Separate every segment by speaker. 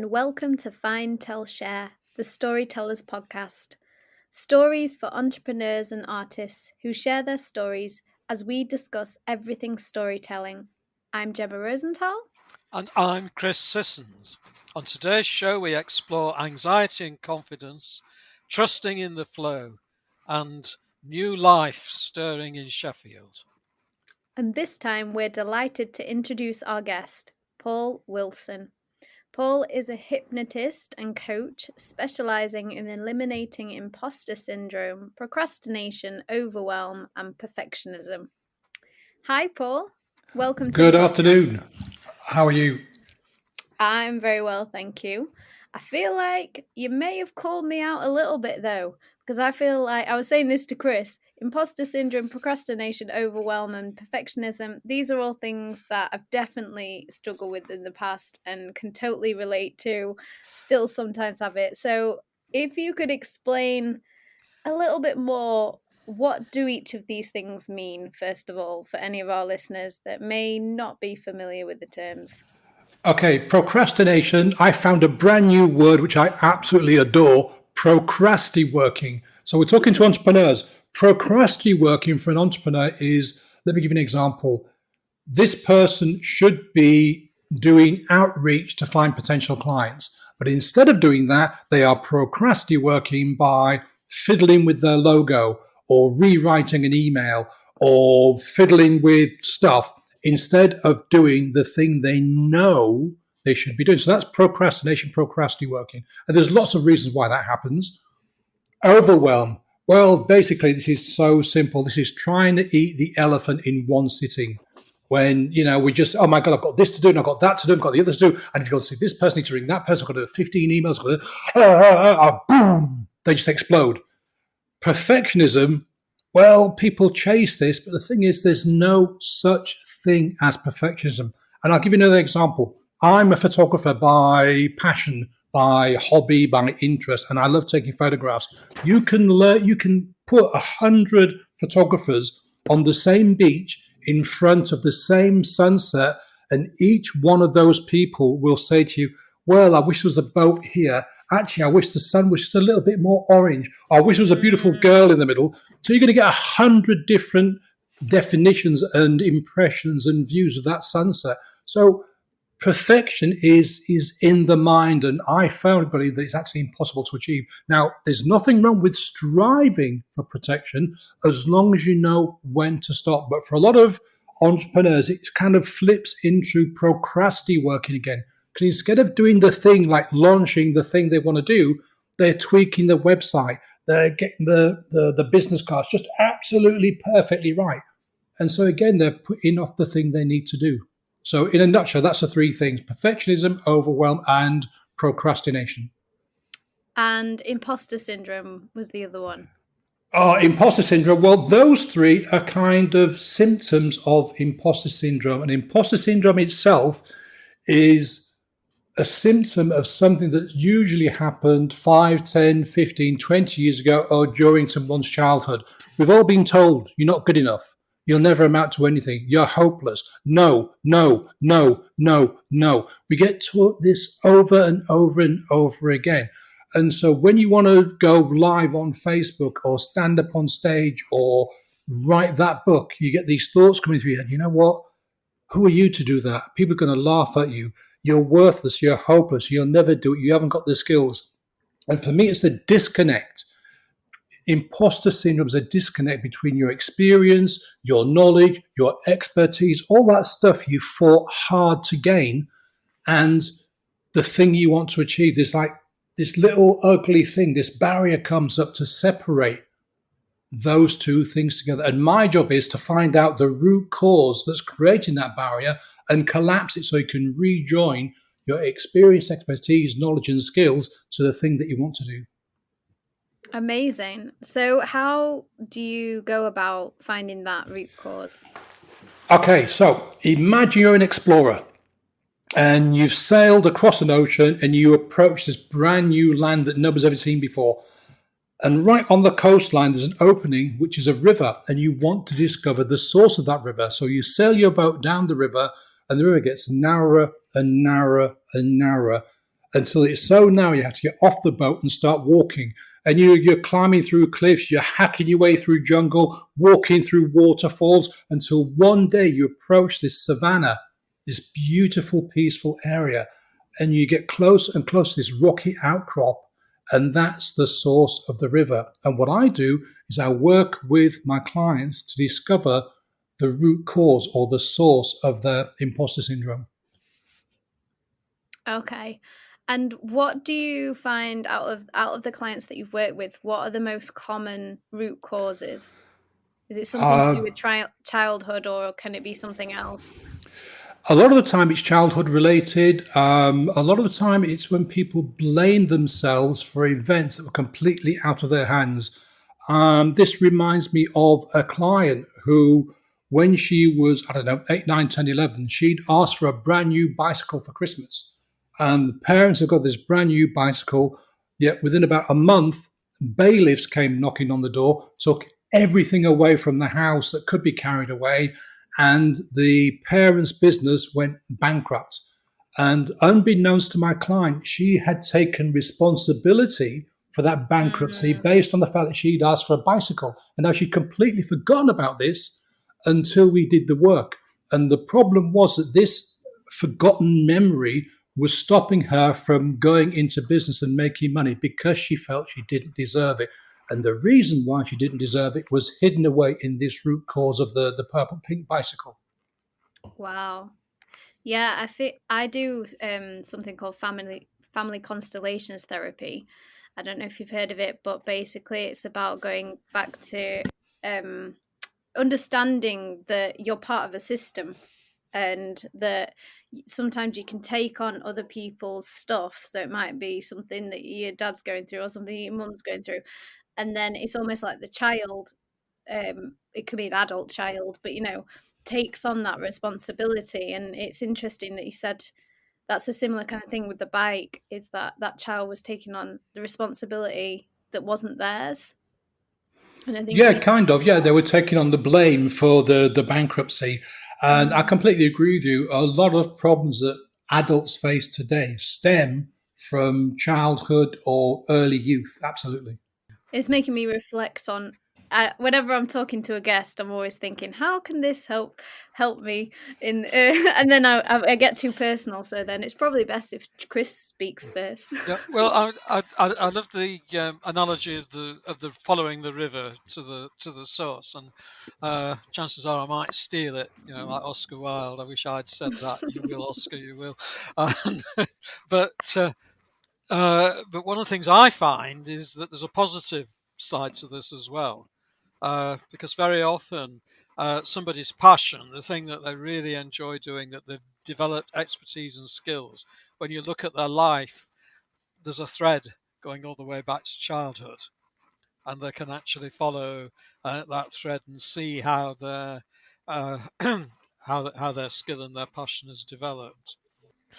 Speaker 1: and welcome to Find, Tell, Share, the Storytellers podcast. Stories for entrepreneurs and artists who share their stories as we discuss everything storytelling. I'm Jemma Rosenthal.
Speaker 2: And I'm Chris Sissons. On today's show, we explore anxiety and confidence, trusting in the flow, and new life stirring in Sheffield.
Speaker 1: And this time, we're delighted to introduce our guest, Paul Wilson. Paul is a hypnotist and coach specialising in eliminating imposter syndrome, procrastination, overwhelm, and perfectionism. Hi, Paul. Welcome to
Speaker 3: Good afternoon. How are you?
Speaker 1: I'm very well, thank you. I feel like you may have called me out a little bit, though, because I feel like I was saying this to Chris. Imposter syndrome, procrastination, overwhelm, and perfectionism, these are all things that I've definitely struggled with in the past and can totally relate to, still sometimes have it. So if you could explain a little bit more, what do each of these things mean, first of all, for any of our listeners that may not be familiar with the terms?
Speaker 3: Okay, procrastination. I found a brand new word which I absolutely adore, procrasti-working. So we're talking to entrepreneurs. Procrasti-working for an entrepreneur is, let me give you an example. This person should be doing outreach to find potential clients. But instead of doing that, they are procrasti-working by fiddling with their logo or rewriting an email or fiddling with stuff instead of doing the thing they know they should be doing. So that's procrastination, procrasti-working. And there's lots of reasons why that happens. Overwhelm. Well, basically, this is so simple. This is trying to eat the elephant in one sitting. When, we just, oh my God, I've got this to do, and I've got that to do, I've got the others to do. I need to go and see this person, I need to ring that person, I've got to do 15 emails, boom, they just explode. Perfectionism, well, people chase this, but the thing is, there's no such thing as perfectionism. And I'll give you another example. I'm a photographer by passion, by hobby, by interest, and I love taking photographs. You can put 100 photographers on the same beach in front of the same sunset, and each one of those people will say to you, well, I wish there was a boat here. Actually, I wish the sun was just a little bit more orange. I wish there was a beautiful girl in the middle. So you're going to get 100 different definitions and impressions and views of that sunset. So perfection is in the mind, and I firmly believe that it's actually impossible to achieve. Now, there's nothing wrong with striving for perfection as long as you know when to stop. But for a lot of entrepreneurs, it kind of flips into procrasti-working again. Because instead of doing the thing, like launching the thing they want to do, they're tweaking the website, they're getting the business cards just absolutely perfectly right. And so again, they're putting off the thing they need to do. So in a nutshell, that's the three things: perfectionism, overwhelm, and procrastination.
Speaker 1: And imposter syndrome was the other one.
Speaker 3: Imposter syndrome. Well, those three are kind of symptoms of imposter syndrome. And imposter syndrome itself is a symptom of something that usually happened 5, 10, 15, 20 years ago or during someone's childhood. We've all been told you're not good enough. You'll never amount to anything. You're hopeless. No, no, no, no, no. We get taught this over and over and over again. And so when you want to go live on Facebook or stand up on stage or write that book, you get these thoughts coming through your head. You know what? Who are you to do that? People are going to laugh at you. You're worthless. You're hopeless. You'll never do it. You haven't got the skills. And for me, it's the disconnect. Imposter syndrome is a disconnect between your experience, your knowledge, your expertise, all that stuff you fought hard to gain, and the thing you want to achieve. There's like this little ugly thing, this barrier comes up to separate those two things together. And my job is to find out the root cause that's creating that barrier and collapse it so you can rejoin your experience, expertise, knowledge, and skills to the thing that you want to do.
Speaker 1: Amazing. So how do you go about finding that root cause?
Speaker 3: Okay, so imagine you're an explorer and you've sailed across an ocean and you approach this brand new land that nobody's ever seen before. And right on the coastline, there's an opening, which is a river, and you want to discover the source of that river. So you sail your boat down the river, and the river gets narrower and narrower and narrower. until it's so narrow you have to get off the boat and start walking. And you're climbing through cliffs, you're hacking your way through jungle, walking through waterfalls, until one day you approach this savanna, this beautiful, peaceful area, and you get close and close to this rocky outcrop, and that's the source of the river. And what I do is I work with my clients to discover the root cause or the source of the imposter syndrome.
Speaker 1: Okay. And what do you find out of the clients that you've worked with? What are the most common root causes? Is it something to do with childhood, or can it be something else?
Speaker 3: A lot of the time it's childhood related. A lot of the time it's when people blame themselves for events that were completely out of their hands. This reminds me of a client who, when she was, 8, 9, 10, 11, she'd asked for a brand new bicycle for Christmas. And the parents had got this brand new bicycle, yet within about a month, bailiffs came knocking on the door, took everything away from the house that could be carried away, and the parents' business went bankrupt. And unbeknownst to my client, she had taken responsibility for that bankruptcy based on the fact that she'd asked for a bicycle. And now she'd completely forgotten about this until we did the work. And the problem was that this forgotten memory was stopping her from going into business and making money because she felt she didn't deserve it. And the reason why she didn't deserve it was hidden away in this root cause of the purple pink bicycle.
Speaker 1: Wow. Yeah, I do something called family constellations therapy. I don't know if you've heard of it, but basically it's about going back to understanding that you're part of a system, and that sometimes you can take on other people's stuff. So it might be something that your dad's going through or something your mum's going through. And then it's almost like the child, it could be an adult child, but, takes on that responsibility. And it's interesting that you said that's a similar kind of thing with the bike, is that child was taking on the responsibility that wasn't theirs. And I think
Speaker 3: kind of. Yeah, they were taking on the blame for the bankruptcy. And I completely agree with you. A lot of problems that adults face today stem from childhood or early youth. Absolutely.
Speaker 1: It's making me reflect on, whenever I'm talking to a guest, I'm always thinking, how can this help me in and then I get too personal, so then it's probably best if Chris speaks first.
Speaker 2: Yeah, well, I love the analogy of the following the river to the source, and chances are I might steal it, like Oscar Wilde. I wish I'd said that. You will, Oscar, you will. But one of the things I find is that there's a positive side to this as well, because very often somebody's passion, the thing that they really enjoy doing, that they've developed expertise and skills, when you look at their life, there's a thread going all the way back to childhood, and they can actually follow that thread and see how their how their skill and their passion has developed.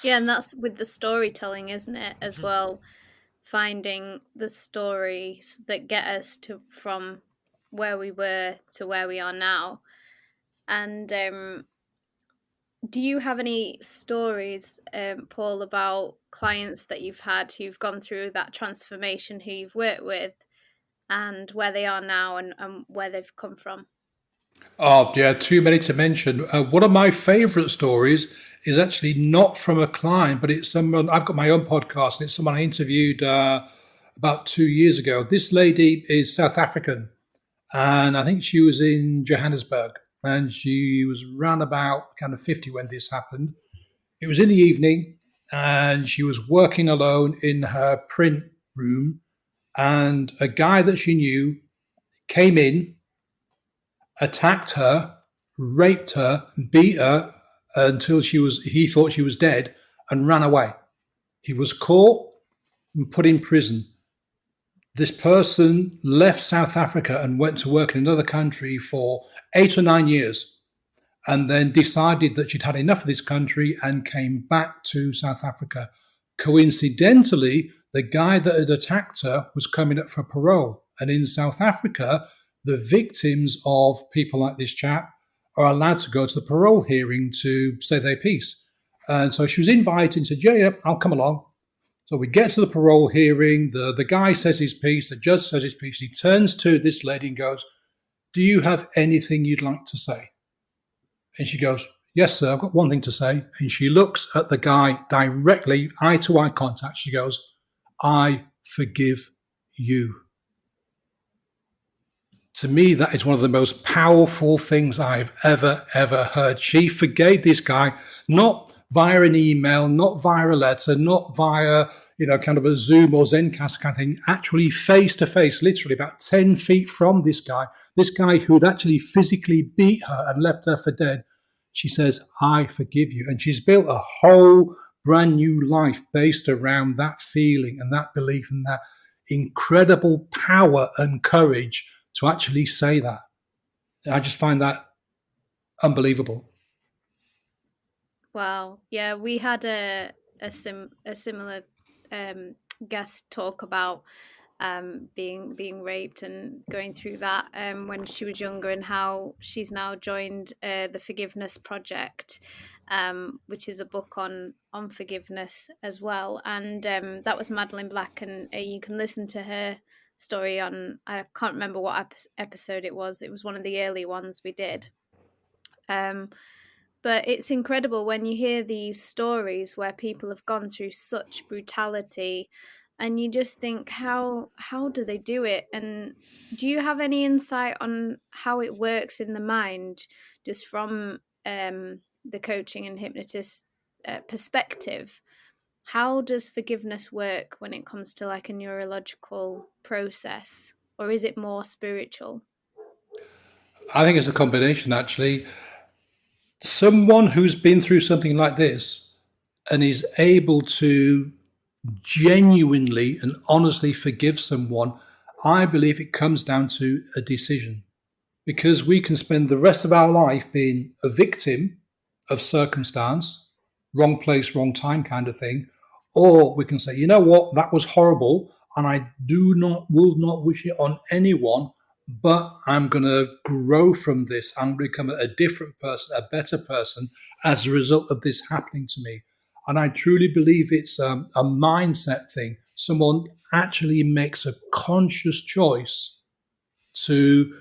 Speaker 1: Yeah, and that's with the storytelling, isn't it, as well? Finding the stories that get us to from where we were to where we are now. And do you have any stories, Paul, about clients that you've had who've gone through that transformation, who you've worked with, and where they are now, and where they've come from?
Speaker 3: Oh, yeah, too many to mention. One of my favorite stories is actually not from a client, but it's someone. I've got my own podcast, and it's someone I interviewed about 2 years ago. This lady is South African, and I think she was in Johannesburg, and she was round about kind of 50 when this happened. It was in the evening, and she was working alone in her print room, and a guy that she knew came in, attacked her, raped her, beat her until he thought she was dead, and ran away. He was caught and put in prison. This person left South Africa and went to work in another country for 8 or 9 years, and then decided that she'd had enough of this country and came back to South Africa. Coincidentally, the guy that had attacked her was coming up for parole. And in South Africa, the victims of people like this chap are allowed to go to the parole hearing to say their piece. And so she was invited and said, yeah, I'll come along. So we get to the parole hearing, the guy says his piece, the judge says his piece, he turns to this lady and goes, "Do you have anything you'd like to say?" And she goes, "Yes, sir, I've got one thing to say." And she looks at the guy directly, eye to eye contact. She goes, "I forgive you." To me, that is one of the most powerful things I've ever heard. She forgave this guy, not via an email, not via a letter, not via, kind of a Zoom or Zencast kind of thing, actually face to face, literally about 10 feet from this guy who'd actually physically beat her and left her for dead. She says, "I forgive you." And she's built a whole brand new life based around that feeling and that belief and that incredible power and courage to actually say that. I just find that unbelievable.
Speaker 1: Wow. Yeah, we had a similar guest talk about being raped and going through that when she was younger, and how she's now joined the Forgiveness Project, which is a book on forgiveness as well. And that was Madeline Black, and you can listen to her story on, I can't remember what episode it was. It was one of the early ones we did. But it's incredible when you hear these stories where people have gone through such brutality, and you just think, how do they do it? And do you have any insight on how it works in the mind, just from the coaching and hypnotist perspective? How does forgiveness work when it comes to like a neurological process, or is it more spiritual?
Speaker 3: I think it's a combination, actually. Someone who's been through something like this and is able to genuinely and honestly forgive someone, I believe it comes down to a decision. Because we can spend the rest of our life being a victim of circumstance, wrong place, wrong time kind of thing, or we can say, "You know what, that was horrible, and I will not wish it on anyone, but I'm going to grow from this. I'm going to become a different person, a better person as a result of this happening to me." And I truly believe it's a mindset thing. Someone actually makes a conscious choice to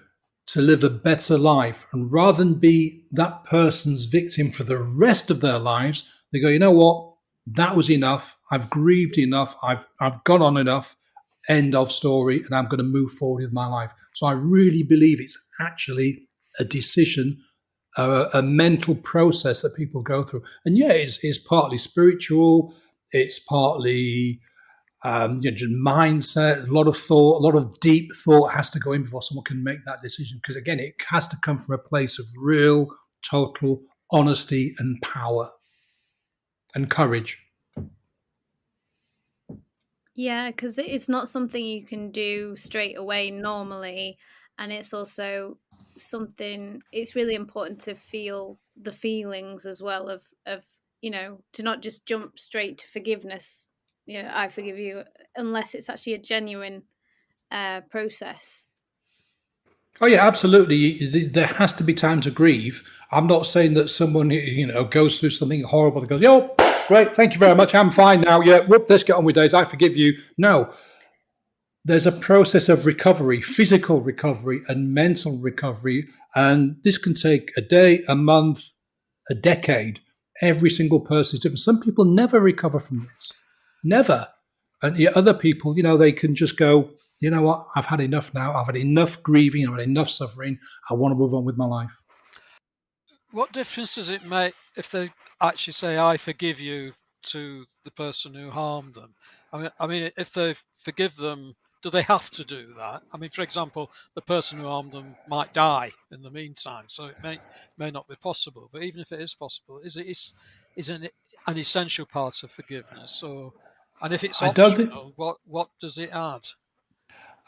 Speaker 3: live a better life, and rather than be that person's victim for the rest of their lives, they go, "You know what, that was enough. I've grieved enough. I've gone on enough. End of story, and I'm going to move forward with my life." So I really believe it's actually a decision, a mental process that people go through. And yeah, it's partly spiritual, it's partly just mindset, a lot of thought, a lot of deep thought has to go in before someone can make that decision. Because again, it has to come from a place of real, total honesty and power and courage.
Speaker 1: Yeah, because it's not something you can do straight away normally. And it's also something, it's really important to feel the feelings as well of, to not just jump straight to forgiveness. I forgive you, unless it's actually a genuine process.
Speaker 3: Oh yeah, absolutely. There has to be time to grieve. I'm not saying that someone goes through something horrible and goes, "Yo, great, thank you very much, I'm fine now. Yeah, whoop, let's get on with days. I forgive you." No, there's a process of recovery, physical recovery and mental recovery, and this can take a day, a month, a decade. Every single person is different. Some people never recover from this, never, and yet other people, they can just go, "You know what? I've had enough now. I've had enough grieving. I've had enough suffering. I want to move on with my life."
Speaker 2: What difference does it make if they actually say, "I forgive you," to the person who harmed them? I mean, if they forgive them, do they have to do that? I mean, for example, the person who harmed them might die in the meantime, so it may not be possible. But even if it is possible, is an essential part of forgiveness? And if it's
Speaker 3: I don't think
Speaker 2: optional, what does it add?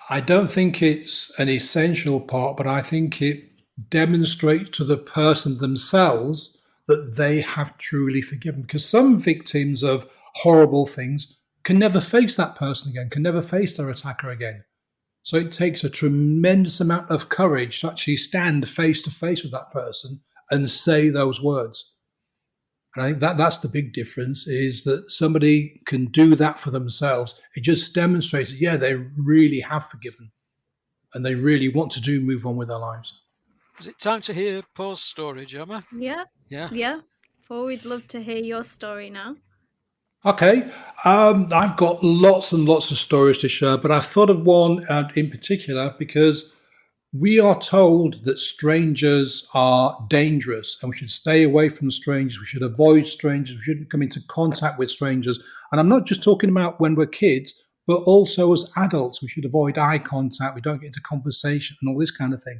Speaker 3: I don't think it's an essential part, but I think it demonstrates to the person themselves that they have truly forgiven. Because some victims of horrible things can never face that person again, can never face their attacker again. So it takes a tremendous amount of courage to actually stand face to face with that person and say those words. And I think that's the big difference, is that somebody can do that for themselves. It just demonstrates that, yeah, they really have forgiven and they really want to move on with their lives.
Speaker 2: Is it time to hear Paul's story, Jemma?
Speaker 1: Yeah.
Speaker 2: Yeah.
Speaker 1: Yeah. Paul, we'd love to hear your story now.
Speaker 3: Okay, I've got lots and lots of stories to share, but I've thought of one in particular because we are told that strangers are dangerous and we should stay away from strangers. We should avoid strangers. We shouldn't come into contact with strangers. And I'm not just talking about when we're kids, but also as adults. We should avoid eye contact. We don't get into conversation and all this kind of thing.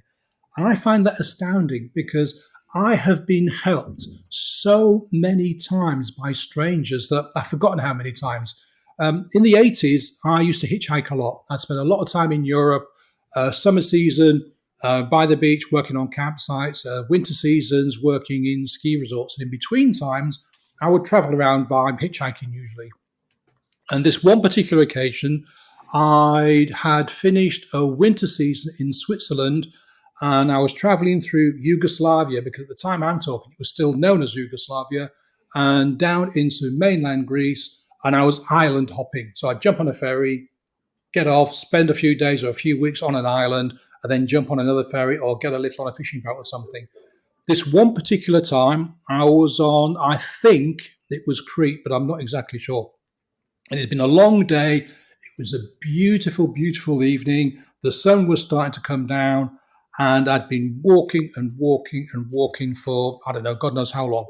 Speaker 3: And I find that astounding because I have been helped so many times by strangers that I've forgotten how many times. In the 80s, I used to hitchhike a lot. I spent a lot of time in Europe, summer season by the beach working on campsites, winter seasons working in ski resorts. And in between times, I would travel around by hitchhiking usually. And this one particular occasion, I had finished a winter season in Switzerland and I was traveling through Yugoslavia, because at the time I'm talking, it was still known as Yugoslavia, and down into mainland Greece, and I was island hopping. So I'd jump on a ferry, get off, spend a few days or a few weeks on an island, and then jump on another ferry or get a lift on a fishing boat or something. This one particular time, I was on, I think it was Crete, but I'm not exactly sure. And it had been a long day. It was a beautiful, beautiful evening. The sun was starting to come down. And I'd been walking and walking and walking for, I don't know, God knows how long.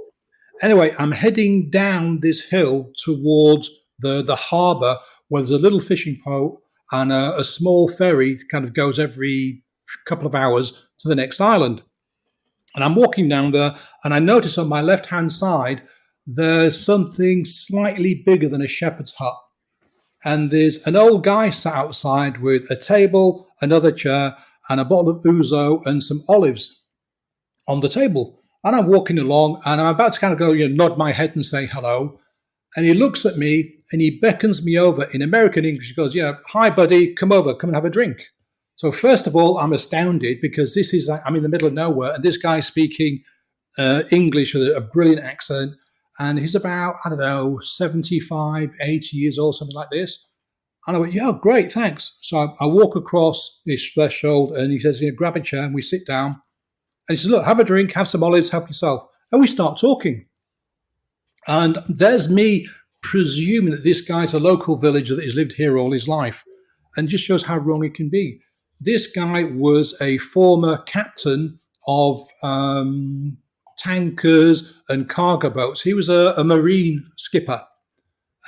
Speaker 3: Anyway, I'm heading down this hill towards the harbour where there's a little fishing boat and a small ferry kind of goes every couple of hours to the next island. And I'm walking down there and I notice on my left-hand side, there's something slightly bigger than a shepherd's hut. And there's an old guy sat outside with a table, another chair, and a bottle of ouzo and some olives on the table. And I'm walking along and I'm about to kind of go, nod my head and say hello. And he looks at me and he beckons me over in American English. He goes, hi, buddy, come over, come and have a drink. So first of all, I'm astounded because I'm in the middle of nowhere and this guy's speaking English with a brilliant accent. And he's about, 75, 80 years old, something like this. And I went, yeah, great, thanks. So I walk across his threshold and he says, grab a chair and we sit down. And he says, look, have a drink, have some olives, help yourself. And we start talking. And there's me presuming that this guy's a local villager that has lived here all his life. And it just shows how wrong it can be. This guy was a former captain of tankers and cargo boats. He was a marine skipper.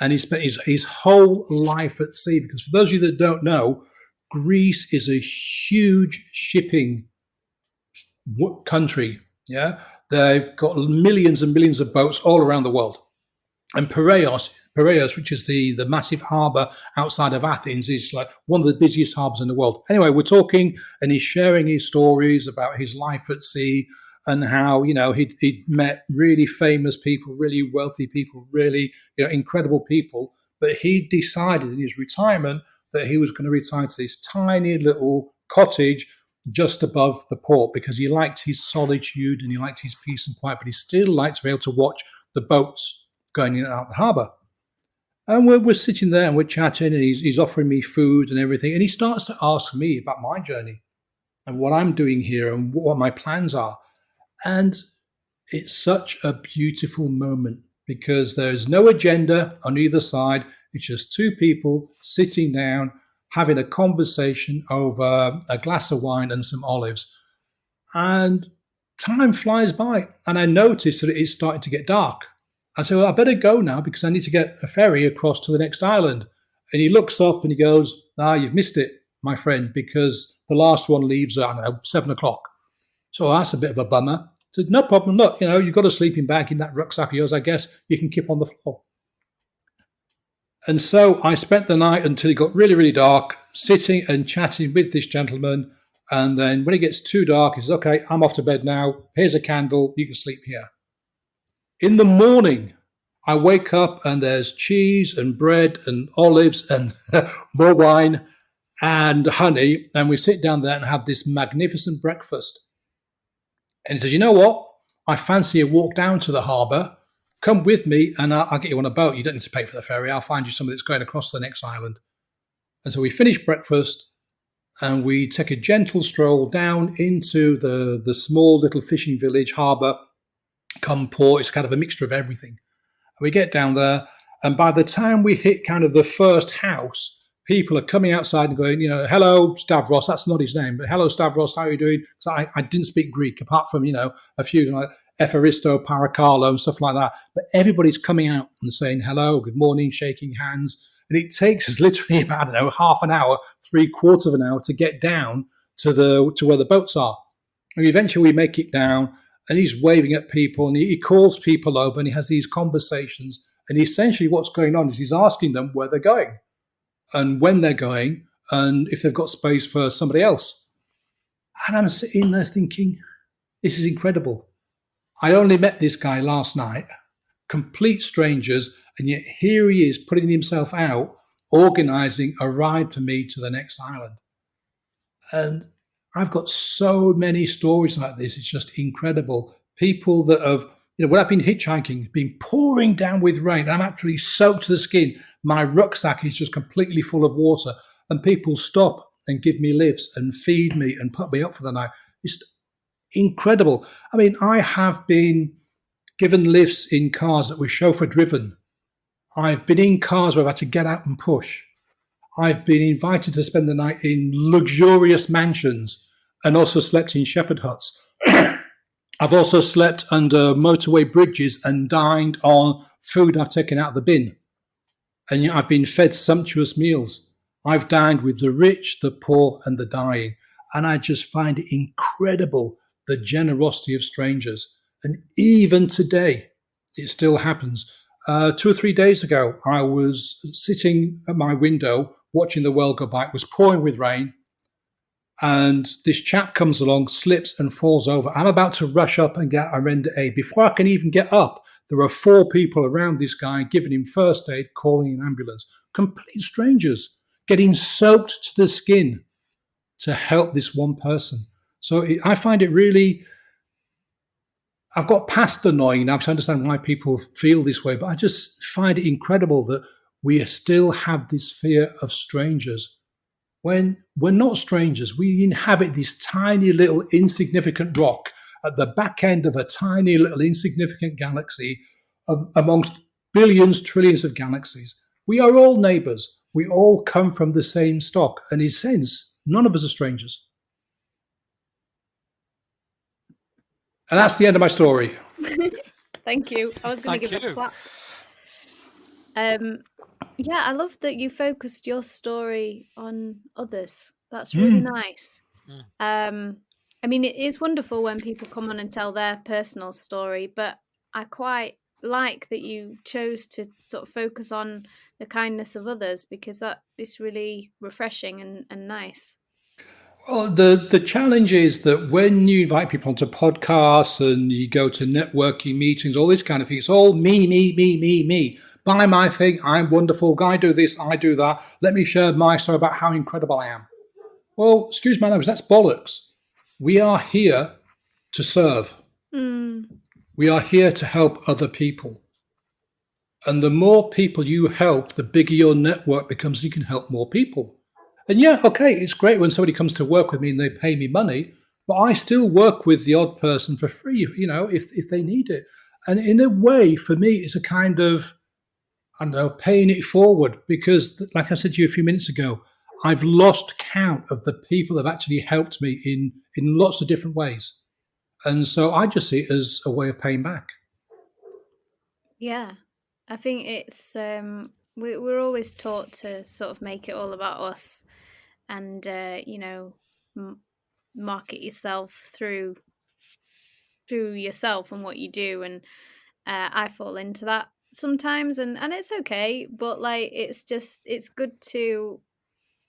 Speaker 3: And he spent his whole life at sea, because for those of you that don't know, Greece is a huge shipping country. Yeah, they've got millions and millions of boats all around the world. And Piraeus, which is the massive harbour outside of Athens, is like one of the busiest harbours in the world. Anyway, we're talking and he's sharing his stories about his life at sea, and how, he'd met really famous people, really wealthy people, really, incredible people. But he decided in his retirement that he was going to retire to this tiny little cottage just above the port, because he liked his solitude and he liked his peace and quiet, but he still liked to be able to watch the boats going in and out of the harbour. And we're sitting there and we're chatting, and he's offering me food and everything. And he starts to ask me about my journey and what I'm doing here and what my plans are. And it's such a beautiful moment, because there's no agenda on either side. It's just two people sitting down, having a conversation over a glass of wine and some olives. And time flies by. And I notice that it's starting to get dark. I say, well, I better go now because I need to get a ferry across to the next island. And he looks up and he goes, you've missed it, my friend, because the last one leaves at, 7 o'clock. So that's a bit of a bummer. I said, no problem. Look, you've got a sleeping bag in that rucksack of yours. I guess you can keep on the floor. And so I spent the night until it got really, really dark, sitting and chatting with this gentleman. And then when it gets too dark, he says, okay, I'm off to bed now. Here's a candle. You can sleep here. In the morning, I wake up and there's cheese and bread and olives and more wine and honey. And we sit down there and have this magnificent breakfast. And he says, you know what? I fancy a walk down to the harbour come with me and I'll get you on a boat. You don't need to pay for the ferry. I'll find you somebody that's going across to the next island. And so we finish breakfast and we take a gentle stroll down into the small little fishing village, harbour, come port. It's kind of a mixture of everything. And we get down there, and by the time we hit kind of the first house, people are coming outside and going, hello, Stavros. That's not his name, but hello, Stavros. How are you doing? So I didn't speak Greek, apart from, a few like Epharisto, Paracalo, and stuff like that. But everybody's coming out and saying hello, good morning, shaking hands. And it takes us literally about, half an hour, 3/4 of an hour to get down to where the boats are. And eventually we make it down, and he's waving at people, and he calls people over, and he has these conversations. And essentially what's going on is he's asking them where they're going and when they're going and if they've got space for somebody else. And I'm sitting there thinking, this is incredible. I only met this guy last night, complete strangers, and yet here he is putting himself out, organising a ride for me to the next island. And I've got so many stories like this. It's just incredible. People that have, when I've been hitchhiking, been pouring down with rain, I'm actually soaked to the skin. My rucksack is just completely full of water, and people stop and give me lifts and feed me and put me up for the night. It's incredible. I mean, I have been given lifts in cars that were chauffeur driven. I've been in cars where I've had to get out and push. I've been invited to spend the night in luxurious mansions and also slept in shepherd huts. I've also slept under motorway bridges and dined on food I've taken out of the bin. And I've been fed sumptuous meals. I've dined with the rich, the poor, and the dying. And I just find it incredible, the generosity of strangers. And even today, it still happens. 2 or 3 days ago, I was sitting at my window watching the world go by. It was pouring with rain. And this chap comes along, slips and falls over. I'm about to rush up and get a render aid. Before I can even get up, there are 4 people around this guy giving him first aid, calling an ambulance. Complete strangers getting soaked to the skin to help this one person. So I find it really, I've got past annoying now because I understand why people feel this way, but I just find it incredible that we still have this fear of strangers. When we're not strangers, we inhabit this tiny little insignificant rock at the back end of a tiny little insignificant galaxy amongst billions, trillions of galaxies. We are all neighbors. We all come from the same stock. And in a sense, none of us are strangers. And that's the end of my story.
Speaker 1: Thank you. I was going to give a clap. Yeah, I love that you focused your story on others. That's really nice. I mean, it is wonderful when people come on and tell their personal story, but I quite like that you chose to sort of focus on the kindness of others, because that is really refreshing and nice.
Speaker 3: Well, the challenge is that when you invite people onto podcasts and you go to networking meetings, all this kind of thing, it's all me. Buy my thing, I'm wonderful, I do this, I do that. Let me share my story about how incredible I am. Well, excuse my language, that's bollocks. We are here to serve. We are here to help other people. And the more people you help, the bigger your network becomes, you can help more people. And yeah, okay, it's great when somebody comes to work with me and they pay me money, but I still work with the odd person for free, if they need it. And in a way, for me, it's a kind of, I don't know, paying it forward, because like I said to you a few minutes ago, I've lost count of the people that have actually helped me in lots of different ways. And so I just see it as a way of paying back.
Speaker 1: Yeah, I think it's, we're always taught to sort of make it all about us and, market yourself through yourself and what you do. And I fall into that sometimes, and it's okay, but like it's good to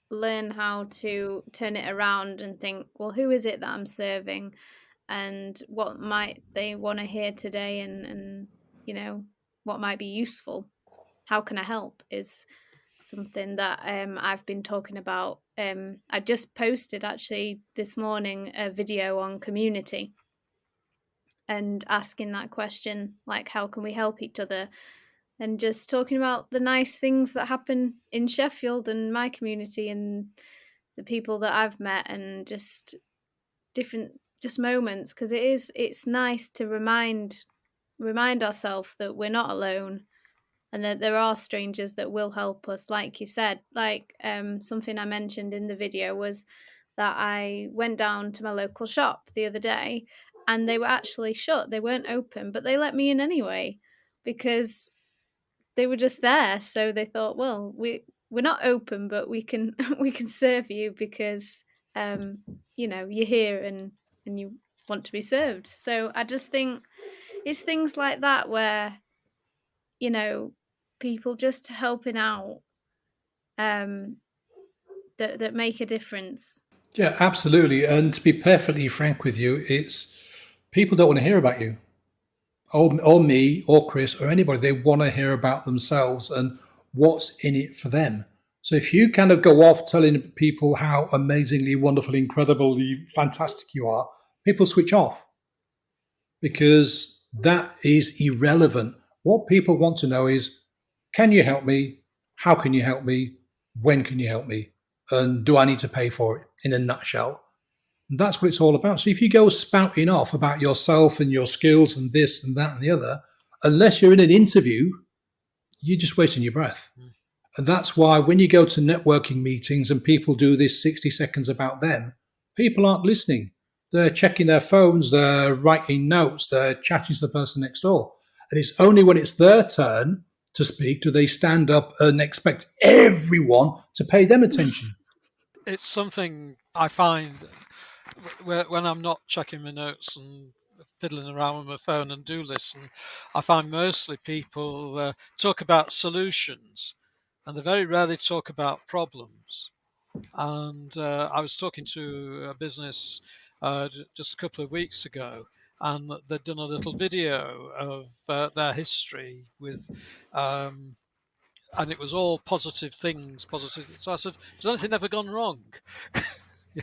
Speaker 1: learn how to turn it around and think, well, who is it that I'm serving, and what might they want to hear today, and what might be useful, how can I help, is something that I've been talking about. I just posted actually this morning a video on community, and asking that question, like, how can we help each other? And just talking about the nice things that happen in Sheffield and my community and the people that I've met, and just different just moments, because it's nice to remind ourselves that we're not alone and that there are strangers that will help us. Like you said, like something I mentioned in the video was that I went down to my local shop the other day and they were actually shut. They weren't open, but they let me in anyway because they were just there. So they thought, well, we're not open, but we can we can serve you because you're here and you want to be served. So I just think it's things like that where people just helping out that make a difference.
Speaker 3: Yeah, absolutely. And to be perfectly frank with you, it's people don't want to hear about you, or me, or Chris, or anybody. They want to hear about themselves and what's in it for them. So if you kind of go off telling people how amazingly, wonderful, incredibly fantastic you are, people switch off because that is irrelevant. What people want to know is, can you help me? How can you help me? When can you help me? And do I need to pay for it, in a nutshell? And that's what it's all about. So if you go spouting off about yourself and your skills and this and that and the other, unless you're in an interview, you're just wasting your breath. And that's why when you go to networking meetings and people do this 60 seconds about them, people aren't listening. They're checking their phones, they're writing notes, they're chatting to the person next door. And it's only when it's their turn to speak do they stand up and expect everyone to pay them attention.
Speaker 2: It's something I find when I'm not checking my notes and fiddling around with my phone and do listen, I find mostly people talk about solutions and they very rarely talk about problems. And I was talking to a business just a couple of weeks ago, and they'd done a little video of their history with, and it was all positive things, positive. So I said, "Has anything ever gone wrong?"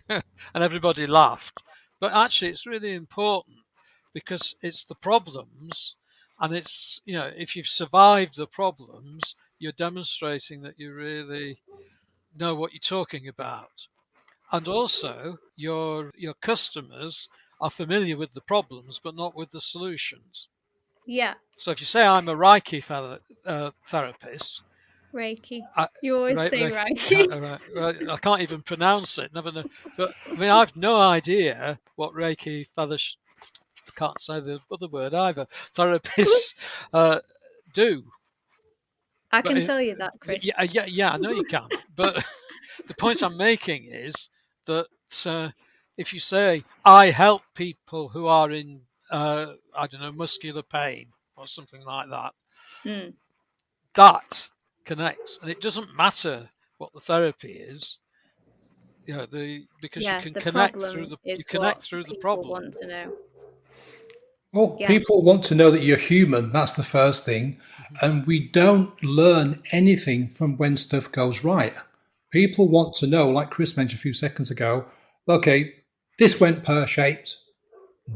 Speaker 2: And everybody laughed. But actually, it's really important because it's the problems, and it's if you've survived the problems, you're demonstrating that you really know what you're talking about. And also, your customers are familiar with the problems, but not with the solutions.
Speaker 1: Yeah.
Speaker 2: So if you say I'm a Reiki therapist,
Speaker 1: Reiki.
Speaker 2: I,
Speaker 1: You always
Speaker 2: right,
Speaker 1: say
Speaker 2: right,
Speaker 1: Reiki.
Speaker 2: right, I can't even pronounce it. Never know. But I mean, I've no idea what Reiki I can't say the other word either. Therapists do.
Speaker 1: I
Speaker 2: But
Speaker 1: can tell you that, Chris.
Speaker 2: yeah, I know you can. But the point I'm making is that if you say I help people who are in I don't know, muscular pain or something like that,
Speaker 1: Mm.
Speaker 2: that connects, and it doesn't matter what the therapy is. Because you
Speaker 1: Yeah,
Speaker 2: can
Speaker 1: the
Speaker 2: connect
Speaker 1: problem
Speaker 2: you
Speaker 1: is
Speaker 2: connect
Speaker 1: what
Speaker 2: through the
Speaker 1: people
Speaker 2: problem.
Speaker 1: want to know.
Speaker 3: Well,
Speaker 1: Yeah.
Speaker 3: people want to know that you're human. That's the first thing.
Speaker 2: Mm-hmm.
Speaker 3: And we don't learn anything from when stuff goes right. People want to know, like Chris mentioned a few seconds ago, okay, this went pear shaped.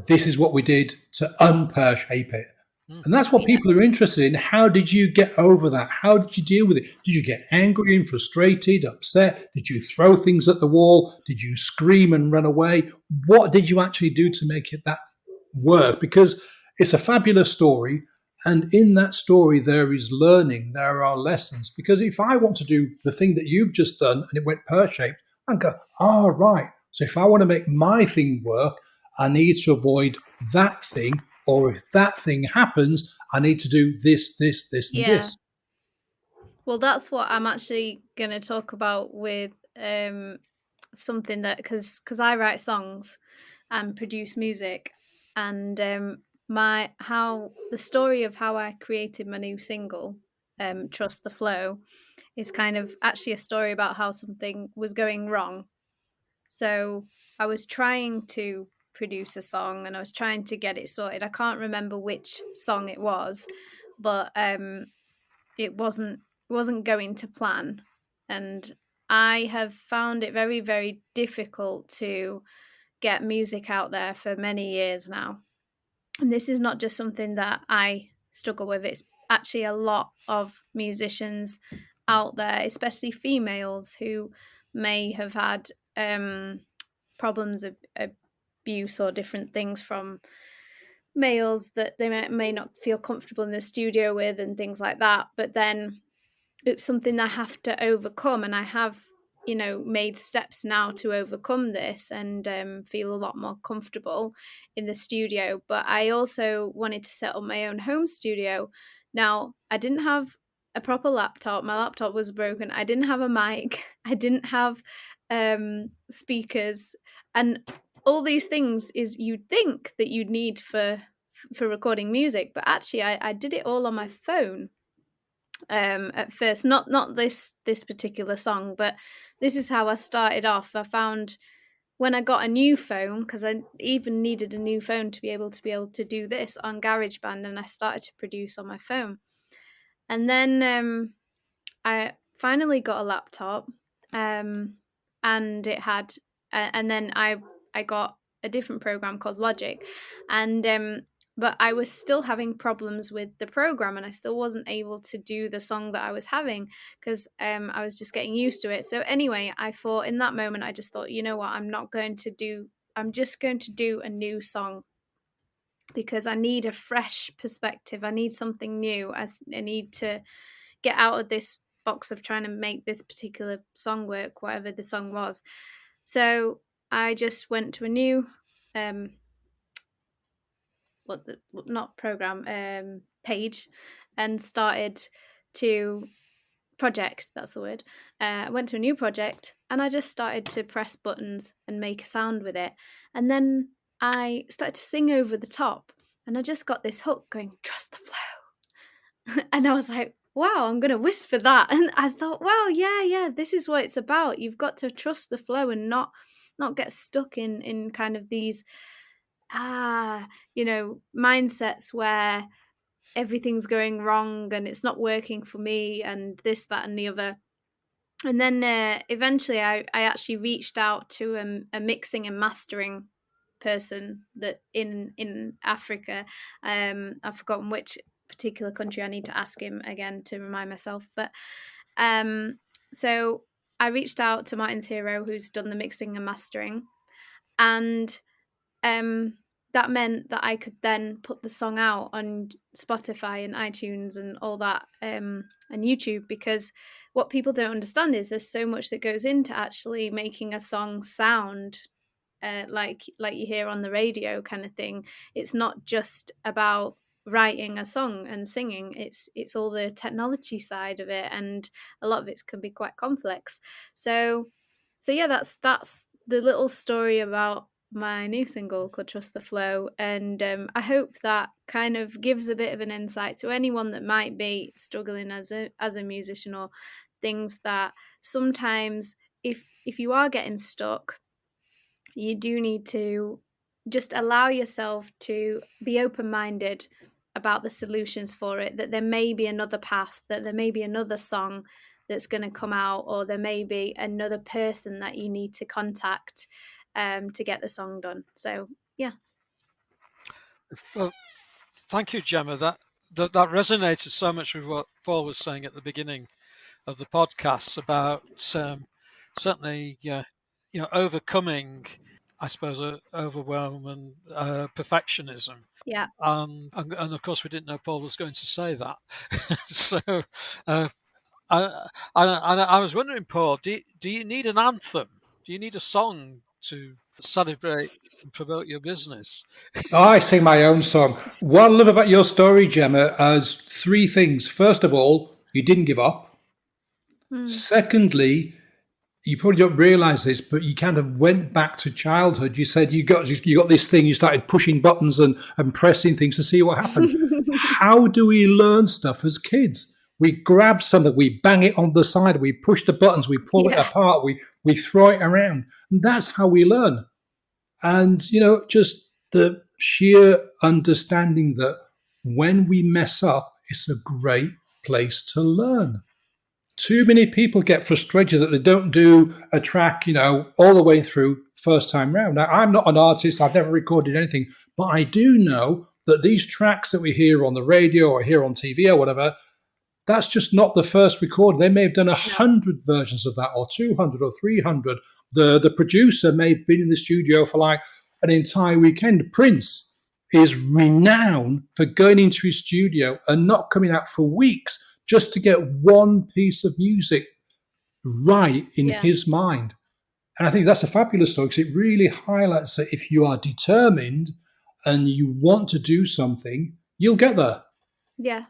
Speaker 3: This is what we did to unpear shape it. And
Speaker 2: Mm-hmm.
Speaker 3: that's what
Speaker 1: Yeah.
Speaker 3: people are interested in. How did you get over that? How did you deal with it? Did you get angry and frustrated, upset? Did you throw things at the wall? Did you scream and run away? What did you actually do to make it that work? Because it's a fabulous story. And in that story, there is learning, there are lessons. Because if I want to do the thing that you've just done and it went pear shaped, I go, oh, right. So if I want to make my thing work, I need to avoid that thing. Or if that thing happens, I need to do this, this, this, and
Speaker 1: Yeah.
Speaker 3: this.
Speaker 1: Well, that's what I'm actually going to talk about with something that because I write songs and produce music, and the story of how I created my new single, Trust the Flow, is kind of actually a story about how something was going wrong. So I was trying to produce a song and I was trying to get it sorted. I can't remember which song it was, but it wasn't going to plan, and I have found it very, very difficult to get music out there for many years now. And this is not just something that I struggle with. It's actually a lot of musicians out there, especially females, who may have had problems of abuse or different things from males that they may not feel comfortable in the studio with and things like that. But then it's something I have to overcome, and I have, made steps now to overcome this and feel a lot more comfortable in the studio. But I also wanted to set up my own home studio. Now, I didn't have a proper laptop. My laptop was broken. I didn't have a mic. I didn't have speakers, and all these things is you'd think that you'd need for recording music, but actually I did it all on my phone at first. Not this particular song, but this is how I started off. I found when I got a new phone, because I even needed a new phone to be able to do this on GarageBand, and I started to produce on my phone. And then I finally got a laptop, and it had and then I got a different program called Logic, and but I was still having problems with the program, and I still wasn't able to do the song that I was having because I was just getting used to it. So anyway, I thought in that moment, I just thought, you know what, I'm just going to do a new song because I need a fresh perspective. I need something new. I need to get out of this box of trying to make this particular song work, whatever the song was. So I just went to a new page and started to project, that's the word. I went to a new project and I just started to press buttons and make a sound with it. And then I started to sing over the top, and I just got this hook going, trust the flow. And I was like, wow, I'm going to whisper that. And I thought, wow, yeah, this is what it's about. You've got to trust the flow and not get stuck in kind of these mindsets where everything's going wrong and it's not working for me and this, that, and the other. And then eventually I actually reached out to a mixing and mastering person that in Africa. I've forgotten which particular country. I need to ask him again to remind myself. But so I reached out to Martin's Hero, who's done the mixing and mastering, and that meant that I could then put the song out on Spotify and iTunes and all that, and YouTube, because what people don't understand is there's so much that goes into actually making a song sound like you hear on the radio kind of thing. It's not just about writing a song and singing. It's all the technology side of it, and a lot of it can be quite complex. So yeah, that's the little story about my new single called Trust the Flow, and I hope that kind of gives a bit of an insight to anyone that might be struggling as a musician, or things that sometimes if you are getting stuck, you do need to just allow yourself to be open-minded about the solutions for it, that there may be another path, that there may be another song that's going to come out, or there may be another person that you need to contact to get the song done. So yeah.
Speaker 2: Well, thank you, Jemma. That resonated so much with what Paul was saying at the beginning of the podcast about certainly overcoming, I suppose, overwhelm and perfectionism.
Speaker 1: Yeah.
Speaker 2: And of course, we didn't know Paul was going to say that. So I was wondering, Paul, do you need an anthem? Do you need a song to celebrate and promote your business?
Speaker 3: I sing my own song. What I love about your story, Jemma, is three things. First of all, you didn't give up. Secondly, you probably don't realize this, but you kind of went back to childhood. You said you got this thing, you started pushing buttons and pressing things to see what happened. How do we learn stuff as kids? We grab something, we bang it on the side, we push the buttons, we pull it apart, we throw it around. And that's how we learn. And, just the sheer understanding that when we mess up, it's a great place to learn. Too many people get frustrated that they don't do a track, all the way through first time round. Now, I'm not an artist. I've never recorded anything, but I do know that these tracks that we hear on the radio or hear on TV or whatever, that's just not the first recording. They may have done 100 versions of that, or 200 or 300. The producer may have been in the studio for like an entire weekend. Prince is renowned for going into his studio and not coming out for weeks just to get one piece of music right in his mind. And I think that's a fabulous story, because it really highlights that if you are determined and you want to do something, you'll get there.
Speaker 1: Yeah.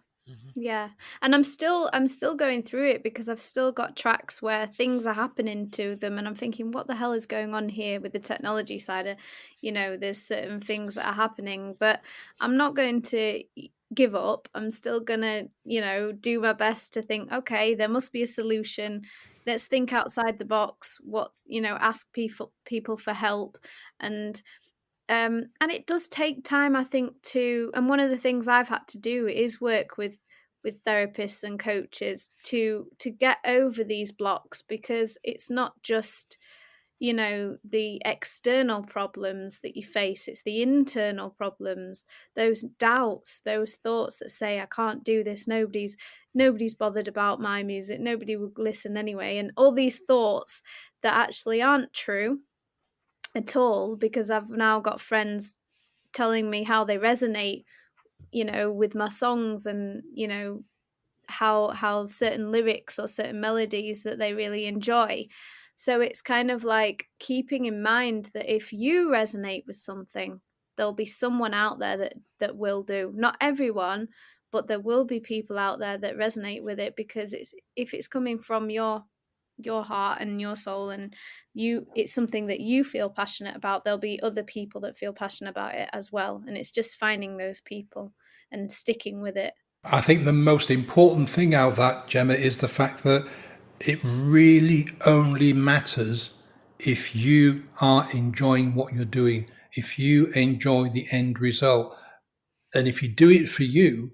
Speaker 1: Yeah. And I'm still going through it, because I've still got tracks where things are happening to them and I'm thinking, what the hell is going on here with the technology side of, there's certain things that are happening, but I'm not going to give up. I'm still gonna, do my best to think, okay, there must be a solution. Let's think outside the box. Ask people for help. And it does take time, I think, and one of the things I've had to do is work with therapists and coaches to get over these blocks, because it's not just, the external problems that you face, it's the internal problems, those doubts, those thoughts that say, I can't do this, nobody's bothered about my music, nobody would listen anyway, and all these thoughts that actually aren't true at all, because I've now got friends telling me how they resonate, with my songs, and how certain lyrics or certain melodies that they really enjoy. So it's kind of like keeping in mind that if you resonate with something, there'll be someone out there that will do. Not everyone, but there will be people out there that resonate with it, because if it's coming from your heart and your soul, and it's something that you feel passionate about, there'll be other people that feel passionate about it as well. And it's just finding those people and sticking with it.
Speaker 3: I think the most important thing out of that, Jemma, is the fact that it really only matters if you are enjoying what you're doing, if you enjoy the end result. And if you do it for you,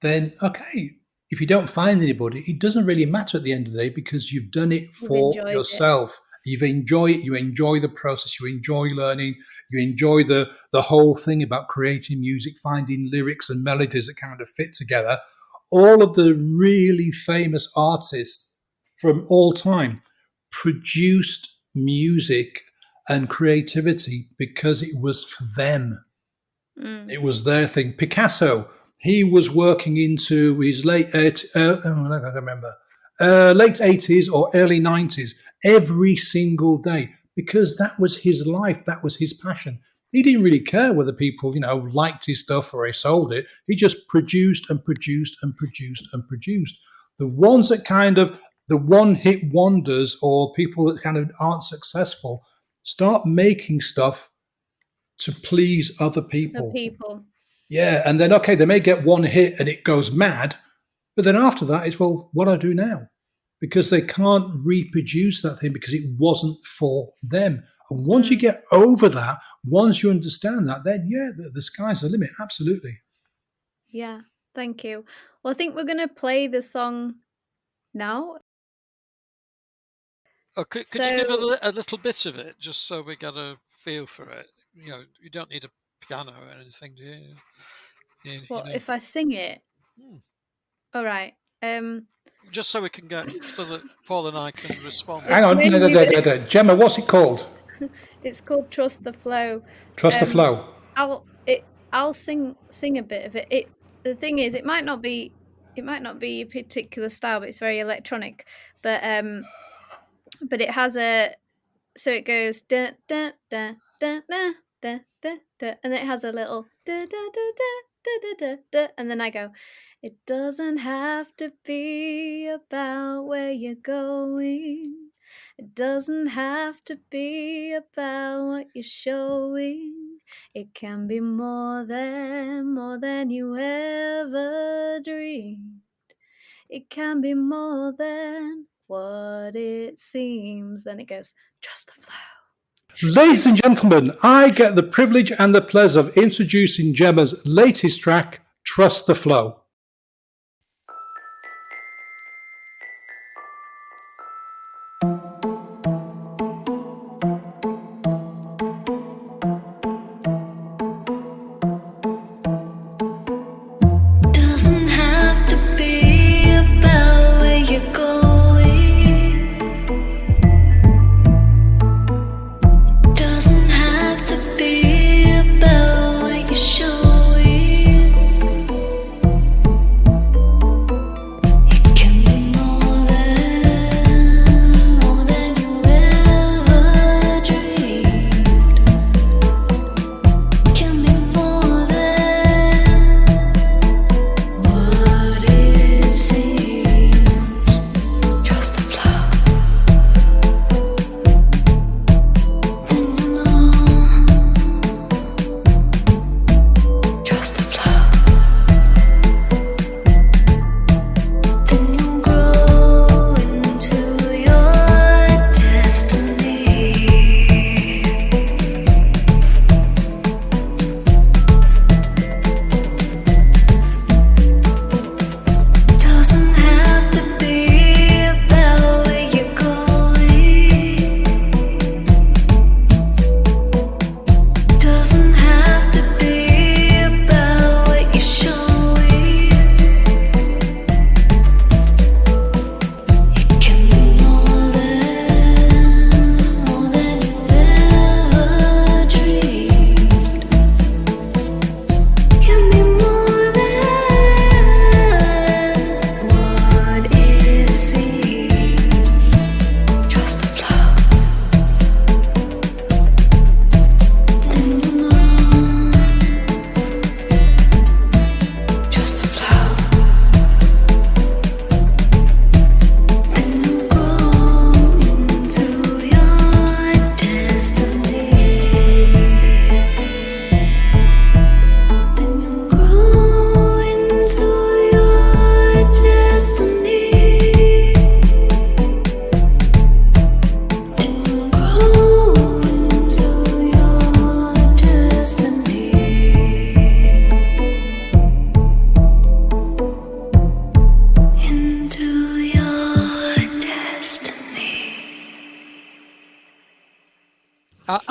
Speaker 3: then okay. If you don't find anybody, it doesn't really matter at the end of the day, because you've done it for yourself. You've enjoyed it. You enjoy the process. You enjoy learning. You enjoy the whole thing about creating music, finding lyrics and melodies that kind of fit together. All of the really famous artists from all time produced music and creativity because it was for them. It was their thing. Picasso, he was working into his late 80s or early 90s every single day, because that was his life. That was his passion. He didn't really care whether people, liked his stuff or he sold it. He just produced and produced and produced and produced. The ones that kind of, the one-hit wonders, or people that kind of aren't successful, start making stuff to please other people. Yeah, and then, okay, they may get one hit and it goes mad, but then after that, it's, well, what do I do now? Because they can't reproduce that thing because it wasn't for them. And once you get over that, once you understand that, then, yeah, the sky's the limit. Absolutely.
Speaker 1: Yeah, thank you. Well, I think we're going to play the song now.
Speaker 2: Oh, could you give a little bit of it, just so we get a feel for it? You don't need a piano or anything, do you?
Speaker 1: If I sing it? All right.
Speaker 2: Just so we can get, so that Paul and I can respond.
Speaker 3: Hang on, Jemma, what's it called?
Speaker 1: It's called Trust the Flow.
Speaker 3: Trust the Flow.
Speaker 1: I'll sing a bit of it. The thing is, it might not be a particular style, but it's very electronic. But it has so it goes da da da da da da da da, and it has a little da da da da da da da, and then I go, it doesn't have to be about where you're going. It doesn't have to be about what you're showing. It can be more than you ever dreamed. It can be more than what it seems. Then it goes, trust the flow.
Speaker 3: Ladies and gentlemen, I get the privilege and the pleasure of introducing Jemma's latest track, Trust the Flow.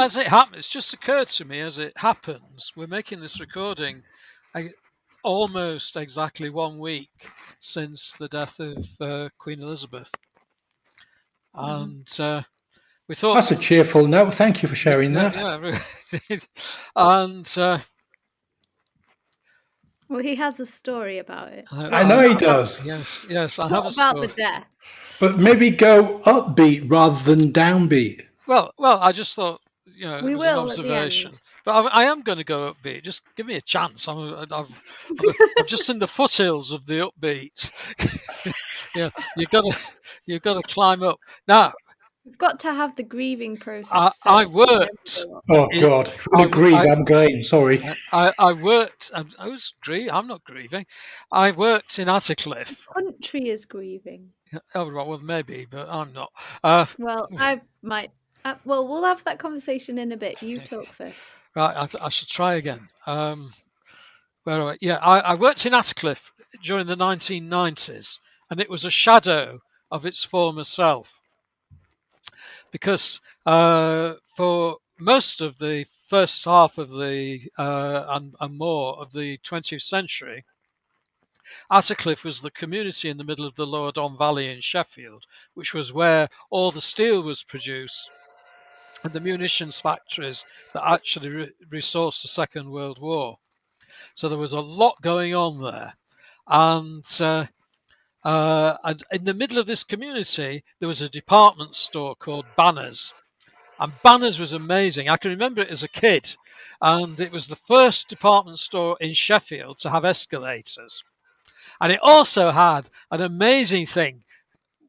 Speaker 2: as it happens, it's just occurred to me as it happens, we're making this recording almost exactly 1 week since the death of Queen Elizabeth. And we thought...
Speaker 3: That's a cheerful note. Thank you for sharing that.
Speaker 2: Yeah. And...
Speaker 1: well, he has a story about it.
Speaker 3: I know he does.
Speaker 2: Yes, I have
Speaker 1: Not
Speaker 2: a
Speaker 1: about
Speaker 2: story.
Speaker 1: the death.
Speaker 3: But maybe go upbeat rather than downbeat.
Speaker 2: Well, I just thought, it
Speaker 1: We
Speaker 2: was an
Speaker 1: will at the
Speaker 2: observation.
Speaker 1: end.
Speaker 2: But I am going to go upbeat. Just give me a chance. I'm just in the foothills of the upbeat. Yeah, you've got to climb up. Now,
Speaker 1: We've got to have the grieving process first.
Speaker 2: I worked.
Speaker 3: Oh God! If we're going to grieve, I'm going. Sorry.
Speaker 2: I worked. I was grieving. I'm not grieving. I worked in Attercliffe.
Speaker 1: The country is grieving.
Speaker 2: Oh, well, maybe, but I'm not.
Speaker 1: Well, I might. Well, we'll have that conversation in a bit. You talk first.
Speaker 2: Right, I should try again. Where are I? Yeah, I worked in Attercliffe during the 1990s, and it was a shadow of its former self. Because for most of the first half of the and more of the 20th century, Attercliffe was the community in the middle of the Lower Don Valley in Sheffield, which was where all the steel was produced and the munitions factories that actually resourced the Second World War. So there was a lot going on there. And in the middle of this community, there was a department store called Banners. And Banners was amazing. I can remember it as a kid. And it was the first department store in Sheffield to have escalators. And it also had an amazing thing,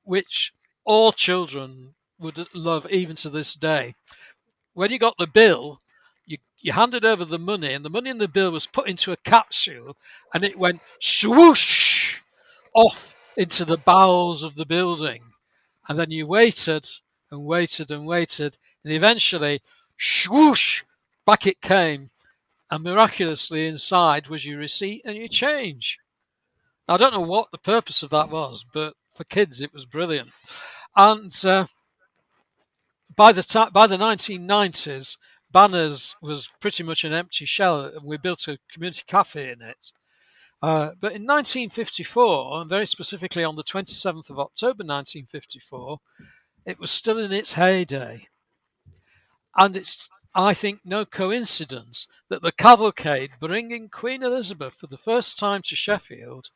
Speaker 2: which all children would love even to this day. When you got the bill, you handed over the money, and the money in the bill was put into a capsule, and it went swoosh off into the bowels of the building. And then you waited and waited and waited, and eventually, swoosh, back it came. And miraculously inside was your receipt and your change. I don't know what the purpose of that was, but for kids it was brilliant. And by the 1990s, Banners was pretty much an empty shell, and we built a community cafe in it. But in 1954, and very specifically on the 27th of October 1954, it was still in its heyday. And it's, I think, no coincidence that the cavalcade bringing Queen Elizabeth for the first time to Sheffield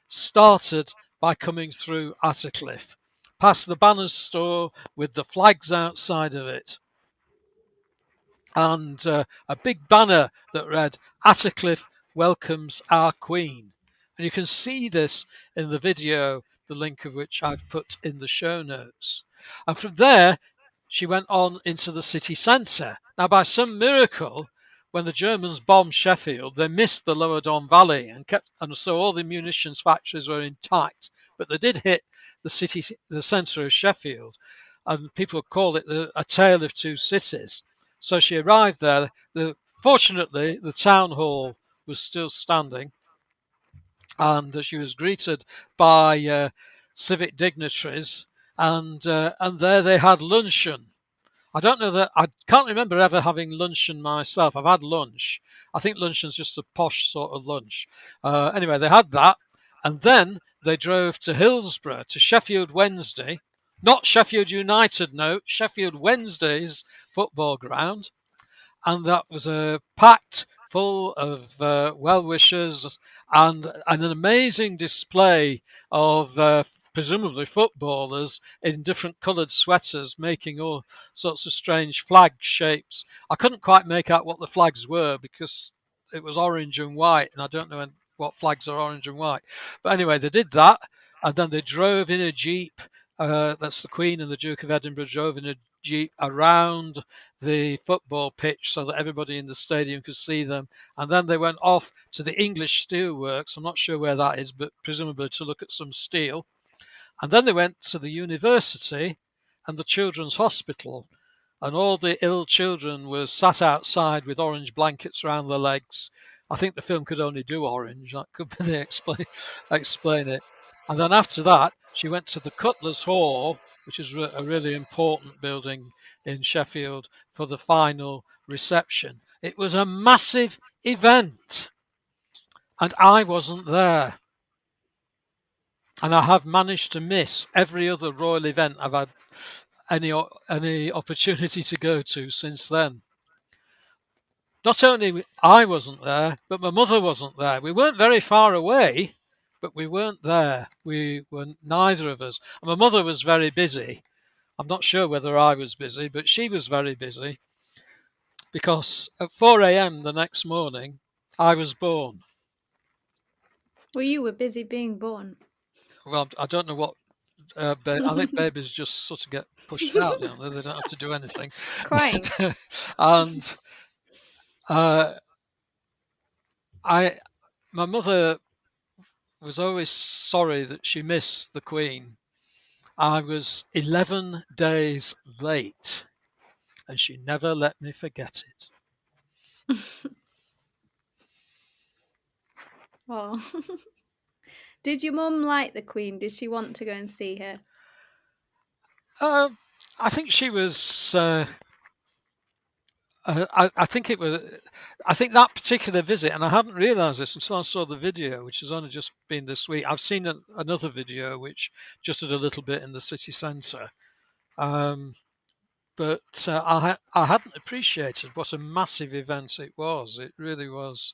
Speaker 2: started by coming through Attercliffe, past the Banners store with the flags outside of it, and a big banner that read, "Attercliffe welcomes our Queen." And you can see this in the video, the link of which I've put in the show notes. And from there, she went on into the city centre. Now, by some miracle, when the Germans bombed Sheffield, they missed the Lower Don Valley and so all the munitions factories were intact. But they did hit the city, the centre of Sheffield, and people call it a tale of two cities. So she arrived there. Fortunately, the town hall was still standing, and she was greeted by civic dignitaries, and there they had luncheon. I can't remember ever having luncheon myself. I've had lunch. I think luncheon's just a posh sort of lunch. Anyway, they had that, and then they drove to Hillsborough, to Sheffield Wednesday. Not Sheffield United, no, Sheffield Wednesday's football ground. And that was packed full of well-wishers and an amazing display of presumably footballers in different coloured sweaters making all sorts of strange flag shapes. I couldn't quite make out what the flags were because it was orange and white, and I don't know what flags are orange and white. But anyway, they did that, and then they drove in a Jeep. That's the Queen and the Duke of Edinburgh drove in a Jeep around the football pitch so that everybody in the stadium could see them. And then they went off to the English Steelworks. I'm not sure where that is, but presumably to look at some steel. And then they went to the university and the children's hospital. And all the ill children were sat outside with orange blankets around their legs. I think the film could only do orange. That could be the explain it. And then after that, she went to the Cutler's Hall, which is a really important building in Sheffield, for the final reception. It was a massive event, and I wasn't there. And I have managed to miss every other royal event I've had any opportunity to go to since then. Not only I wasn't there, but my mother wasn't there. We weren't very far away, but we weren't there. We were neither of us. And my mother was very busy. I'm not sure whether I was busy, but she was very busy because at 4 a.m. the next morning, I was born.
Speaker 1: Well, you were busy being born.
Speaker 2: Well, I don't know what. I think babies just sort of get pushed out, don't they? They don't have to do anything.
Speaker 1: Crying.
Speaker 2: And my mother was always sorry that she missed the Queen. I was 11 days late, and she never let me forget it.
Speaker 1: Oh. Did your mum like the Queen? Did she want to go and see her?
Speaker 2: I think she was. I think it was. I think that particular visit, and I hadn't realised this until I saw the video, which has only just been this week. I've seen another video which just did a little bit in the city centre, but I hadn't appreciated what a massive event it was. It really was.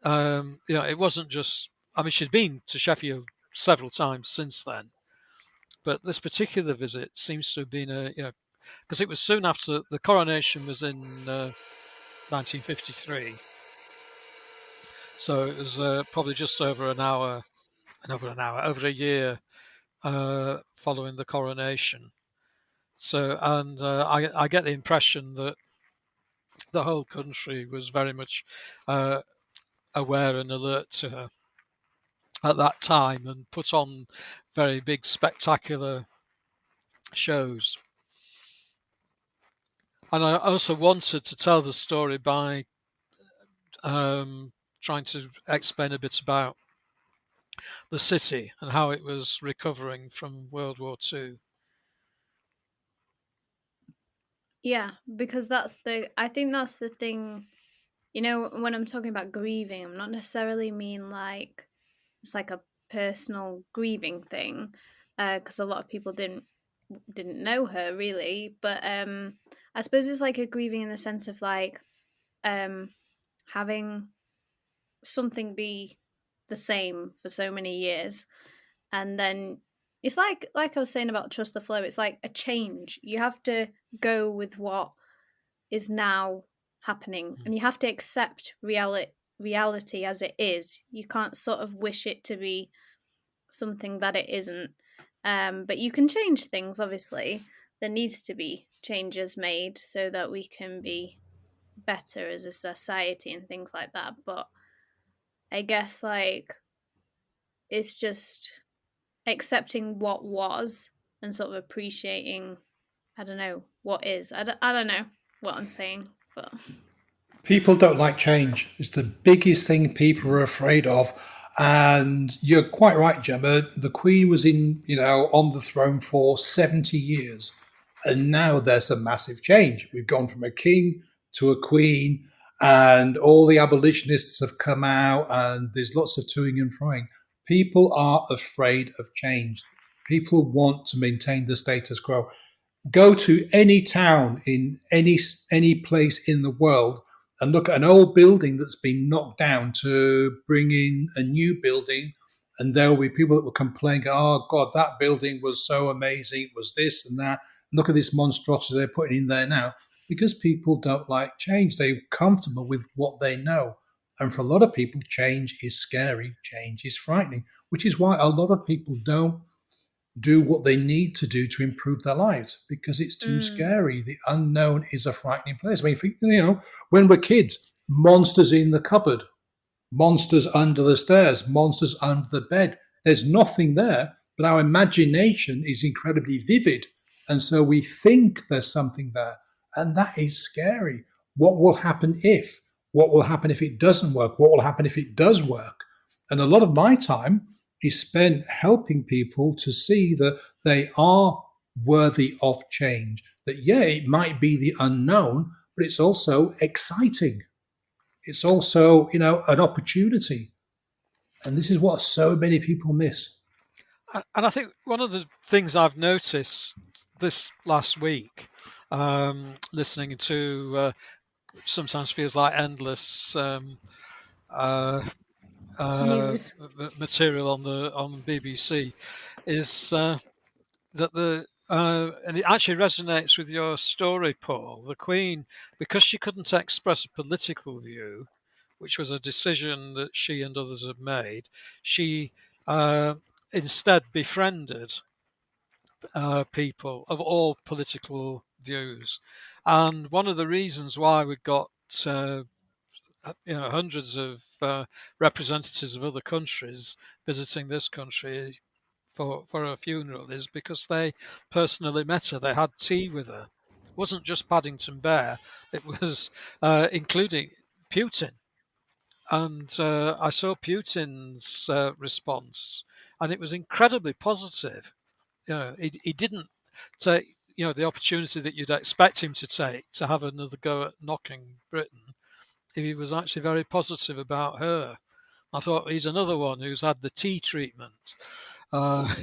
Speaker 2: It wasn't just. I mean, she's been to Sheffield several times since then, but this particular visit seems to have been because it was soon after the coronation was in 1953, so it was probably just over a year following the coronation. So, and I get the impression that the whole country was very much aware and alert to her at that time and put on very big, spectacular shows. And I also wanted to tell the story by trying to explain a bit about the city and how it was recovering from World War II.
Speaker 1: Yeah, because I think that's the thing, when I'm talking about grieving, I'm not necessarily mean like it's like a personal grieving thing, because a lot of people didn't know her really, but I suppose it's like a grieving in the sense of like having something be the same for so many years, and then it's like I was saying about trust the flow. It's like a change. You have to go with what is now happening, and you have to accept reality as it is. You can't sort of wish it to be something that it isn't. But you can change things. Obviously, there needs to be changes made so that we can be better as a society and things like that. But I guess like it's just accepting what was and sort of appreciating, I don't know, what is. I don't know what I'm saying, but
Speaker 3: People don't like change. It's the biggest thing people are afraid of. And you're quite right, Gemma. The Queen was on the throne for 70 years. And now there's a massive change. We've gone from a king to a queen, and all the abolitionists have come out, and there's lots of toing and froing. People are afraid of change. People want to maintain the status quo. Go to any town in any place in the world and look at an old building that's been knocked down to bring in a new building, and there will be people that will complain, oh God, that building was so amazing, it was this and that. Look at this monstrosity they're putting in there now. Because people don't like change. They're comfortable with what they know. And for a lot of people, change is scary, change is frightening, which is why a lot of people don't do what they need to do to improve their lives, because it's too scary. The unknown is a frightening place. I mean, when we're kids, monsters in the cupboard, monsters under the stairs, monsters under the bed. There's nothing there, but our imagination is incredibly vivid. And so we think there's something there. And that is scary. What will happen if? What will happen if it doesn't work? What will happen if it does work? And a lot of my time is spent helping people to see that they are worthy of change. That, yeah, it might be the unknown, but it's also exciting. It's also, an opportunity. And this is what so many people miss.
Speaker 2: And I think one of the things I've noticed this last week, listening to sometimes feels like endless uh,
Speaker 1: News.
Speaker 2: material on the BBC, is that and it actually resonates with your story, Paul. The Queen, because she couldn't express a political view, which was a decision that she and others had made, she instead befriended people of all political views. And one of the reasons why we got hundreds of representatives of other countries visiting this country for her funeral is because they personally met her. They had tea with her. It wasn't just Paddington Bear; it was including Putin. And I saw Putin's response, and it was incredibly positive. He didn't take the opportunity that you'd expect him to take to have another go at knocking Britain. He was actually very positive about her. I thought he's another one who's had the tea treatment, uh,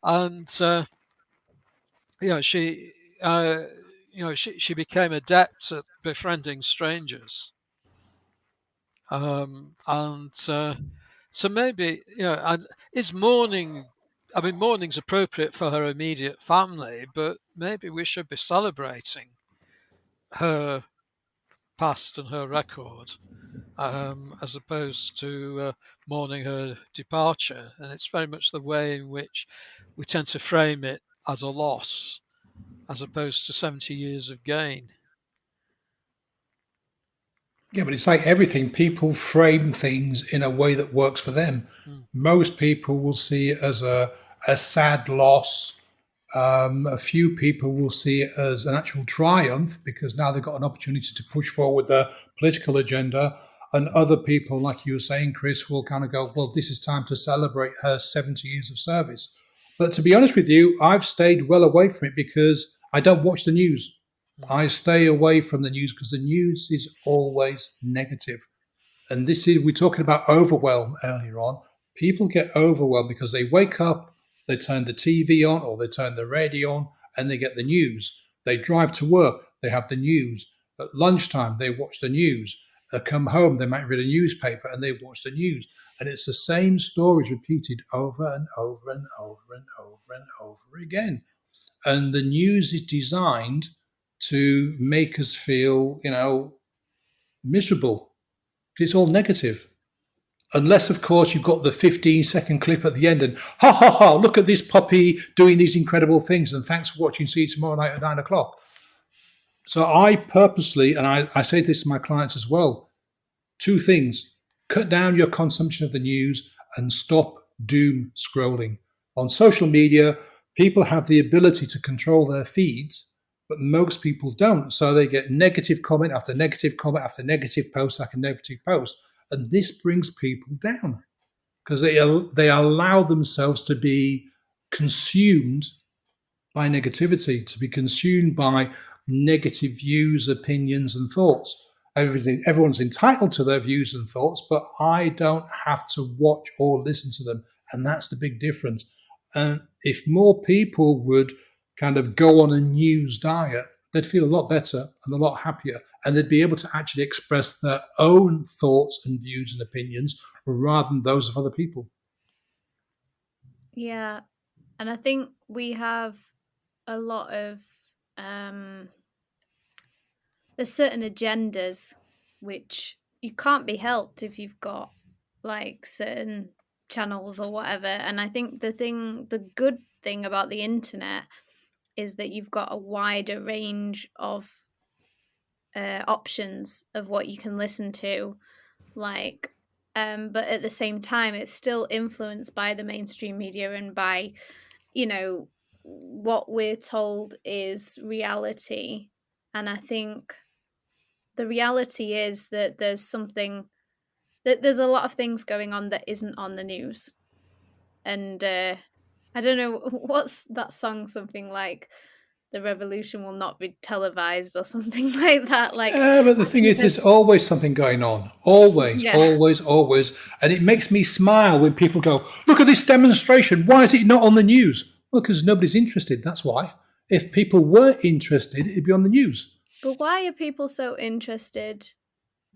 Speaker 2: and she, she became adept at befriending strangers, and so maybe and is mourning. I mean, mourning's appropriate for her immediate family, but maybe we should be celebrating her past and her record, as opposed to mourning her departure. And it's very much the way in which we tend to frame it as a loss, as opposed to 70 years of gain.
Speaker 3: Yeah, but it's like everything. People frame things in a way that works for them.
Speaker 2: Mm.
Speaker 3: Most people will see it as a sad loss. A few people will see it as an actual triumph because now they've got an opportunity to push forward their political agenda. And other people, like you were saying, Chris, will kind of go, well, this is time to celebrate her 70 years of service. But to be honest with you, I've stayed well away from it because I don't watch the news.
Speaker 2: Mm.
Speaker 3: I stay away from the news because the news is always negative. And this is, we're talking about overwhelm earlier on. People get overwhelmed because they wake up, they turn the TV on or they turn the radio on, and they get the news. They drive to work, they have the news. At lunchtime, they watch the news. They come home, they might read a newspaper and they watch the news. And it's the same stories repeated over and over and over and over and over again. And the news is designed to make us feel, miserable. It's all negative. Unless, of course, you've got the 15-second clip at the end and ha ha ha, look at this puppy doing these incredible things. And thanks for watching. See you tomorrow night at 9 o'clock. So I purposely, and I say this to my clients as well, two things: cut down your consumption of the news and stop doom scrolling. On social media, people have the ability to control their feeds, but most people don't. So they get negative comment after negative comment after negative post after negative post. And this brings people down because they allow themselves to be consumed by negativity, to be consumed by negative views, opinions, and thoughts. Everyone's entitled to their views and thoughts, but I don't have to watch or listen to them. And that's the big difference. And if more people would kind of go on a news diet, they'd feel a lot better and a lot happier. And they'd be able to actually express their own thoughts and views and opinions rather than those of other people.
Speaker 1: Yeah. And I think we have a lot of there's certain agendas which you can't be helped if you've got like certain channels or whatever. And I think the good thing about the internet is that you've got a wider range of options of what you can listen to, like but at the same time it's still influenced by the mainstream media and by what we're told is reality. And I think the reality is that there's a lot of things going on that isn't on the news. And I don't know, what's that song, something like the revolution will not be televised or something like that. Like,
Speaker 3: Yeah, but the
Speaker 1: I
Speaker 3: thing
Speaker 1: think
Speaker 3: is, there's always something going on. Always,
Speaker 1: yeah.
Speaker 3: always, always. And it makes me smile when people go, look at this demonstration. Why is it not on the news? Well, because nobody's interested. That's why. If people were interested, it'd be on the news.
Speaker 1: But why are people so interested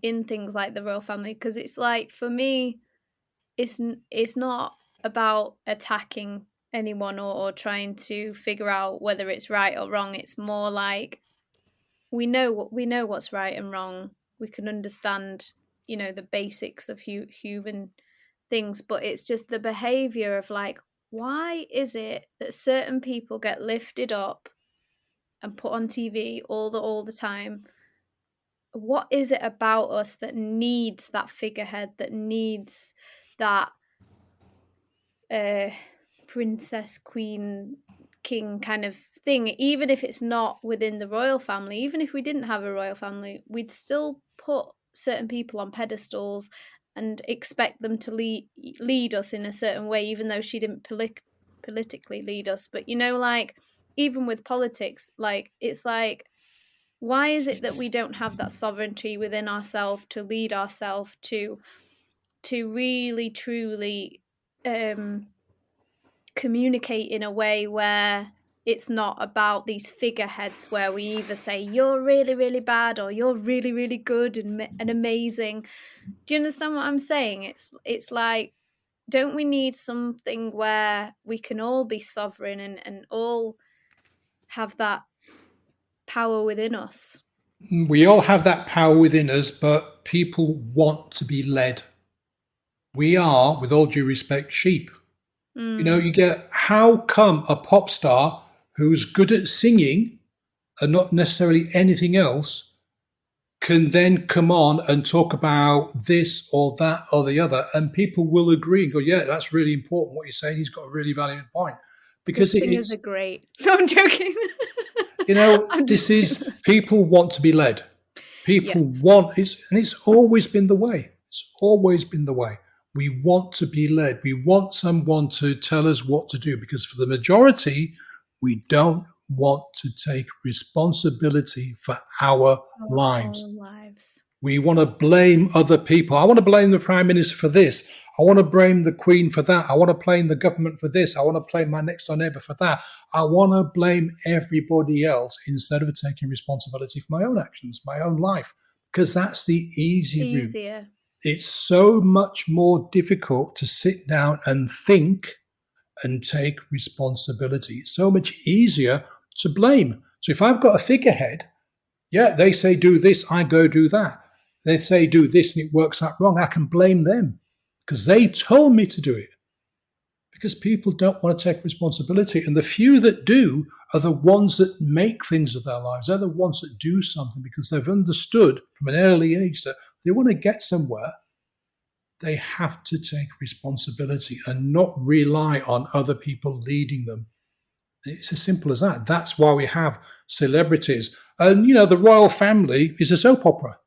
Speaker 1: in things like the royal family? Because it's like, for me, it's not about attacking anyone or trying to figure out whether it's right or wrong. It's more like we know what's right and wrong. We can understand, the basics of human things, but it's just the behavior of like, why is it that certain people get lifted up and put on TV all the time? What is it about us that needs that figurehead, that needs that princess, queen, king kind of thing? Even if it's not within the royal family, even if we didn't have a royal family, we'd still put certain people on pedestals and expect them to lead us in a certain way, even though she didn't politically lead us. But like, even with politics, like, it's like, why is it that we don't have that sovereignty within ourselves to lead ourselves to really truly communicate in a way where it's not about these figureheads where we either say you're really, really bad or you're really, really good and amazing? Do you understand what I'm saying? It's like, don't we need something where we can all be sovereign and all have that power within us?
Speaker 3: We all have that power within us, but people want to be led. We are, with all due respect, sheep. You get, how come a pop star who's good at singing and not necessarily anything else can then come on and talk about this or that or the other, and people will agree and go, yeah, that's really important what you're saying. He's got a really valid point.
Speaker 1: The
Speaker 3: Because
Speaker 1: singers
Speaker 3: it's,
Speaker 1: are great. No, I'm joking. I'm
Speaker 3: this
Speaker 1: just
Speaker 3: is, people want to be led. People
Speaker 1: yes.
Speaker 3: want, and it's always been the way. It's always been the way. We want to be led. We want someone to tell us what to do, because for the majority, we don't want to take responsibility for our
Speaker 1: Our
Speaker 3: lives.
Speaker 1: own lives.
Speaker 3: We want to blame other people. I want to blame the Prime Minister for this. I want to blame the Queen for that. I want to blame the government for this. I want to blame my next door neighbour for that. I want to blame everybody else instead of taking responsibility for my own actions, my own life, because that's the easy route.
Speaker 1: Easier.
Speaker 3: It's so much more difficult to sit down and think and take responsibility. It's so much easier to blame. So if I've got a figurehead, yeah, they say do this, I go do that. They say do this and it works out wrong. I can blame them because they told me to do it. Because people don't want to take responsibility. And the few that do are the ones that make things of their lives. They're the ones that do something because they've understood from an early age that they want to get somewhere. They have to take responsibility and not rely on other people leading them. It's as simple as that. That's why we have celebrities. And, the royal family is a soap opera.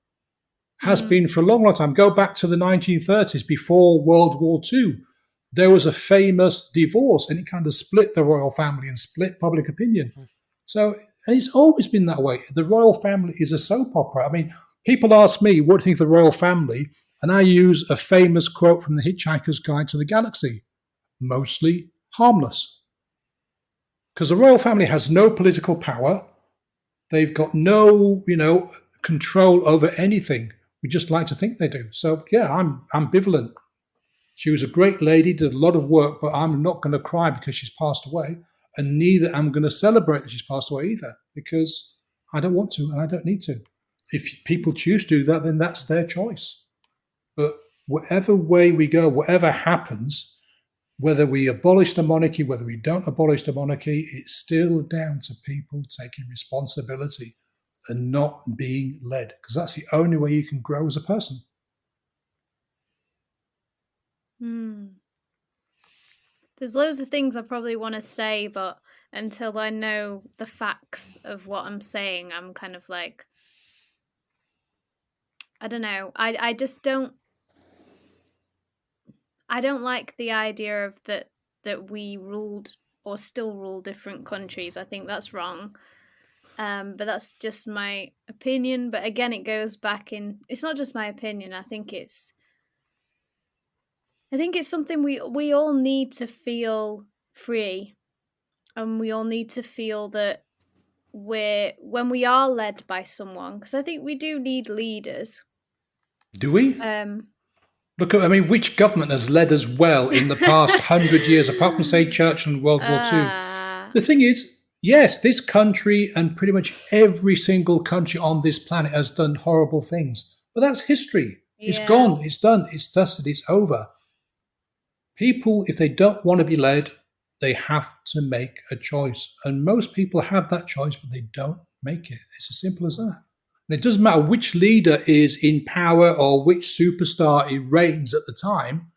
Speaker 3: Has been for a long, long time. Go back to the 1930s, before World War II. There was a famous divorce, and it kind of split the royal family and split public opinion. So, and it's always been that way. The royal family is a soap opera. I mean, people ask me, what do you think of the royal family? And I use a famous quote from The Hitchhiker's Guide to the Galaxy: mostly harmless. Because the royal family has no political power. They've got no, control over anything. We just like to think they do. So, yeah, I'm ambivalent. She was a great lady, did a lot of work, but I'm not going to cry because she's passed away. And neither am I going to celebrate that she's passed away either, because I don't want to and I don't need to. If people choose to do that, then that's their choice. But whatever way we go, whatever happens, whether we abolish the monarchy, whether we don't abolish the monarchy, it's still down to people taking responsibility and not being led, because that's the only way you can grow as a person.
Speaker 1: There's loads of things I probably want to say, but until I know the facts of what I'm saying, I'm kind of like, I don't know. I just don't. I don't like the idea of that we ruled or still rule different countries. I think that's wrong. But that's just my opinion. But again, it goes back in. It's not just my opinion. I think it's something we all need to feel free, and we all need to feel that when we are led by someone, because I think we do need leaders.
Speaker 3: Do we? Look, which government has led us well in the past 100 years, apart from, say, Churchill and World War II? The thing is, yes, this country and pretty much every single country on this planet has done horrible things. But that's history. Yeah. It's gone. It's done. It's dusted. It's over. People, if they don't want to be led, they have to make a choice. And most people have that choice, but they don't make it. It's as simple as that. And it doesn't matter which leader is in power or which superstar it reigns at the time.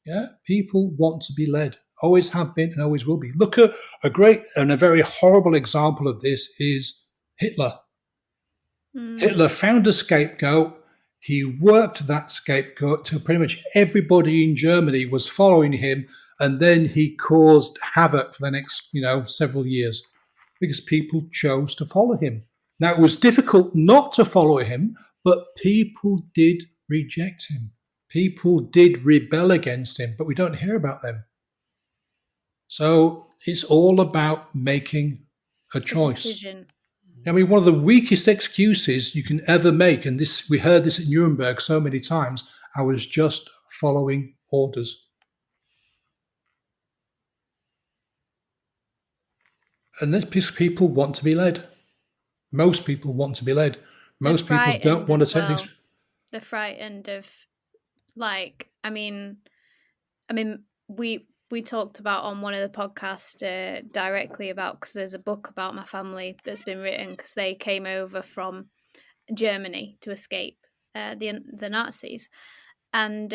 Speaker 3: Yeah, people want to be led. Always have been and always will be. Look at a great and a very horrible example of this is Hitler. Hitler found a scapegoat. He worked that scapegoat till pretty much everybody in Germany was following him, and then he caused havoc for the next, several years because people chose to follow him. Now, it was difficult not to follow him, but people did reject him. People did rebel against him, but we don't hear about them. So it's all about making a choice.
Speaker 1: Decision.
Speaker 3: One of the weakest excuses you can ever make, and we heard this at Nuremberg so many times, I was just following orders. And this people want to be led. Most people want to be led. Most people don't want to take things.
Speaker 1: They're frightened of, we talked about on one of the podcasts directly about, because there's a book about my family that's been written because they came over from Germany to escape the Nazis. And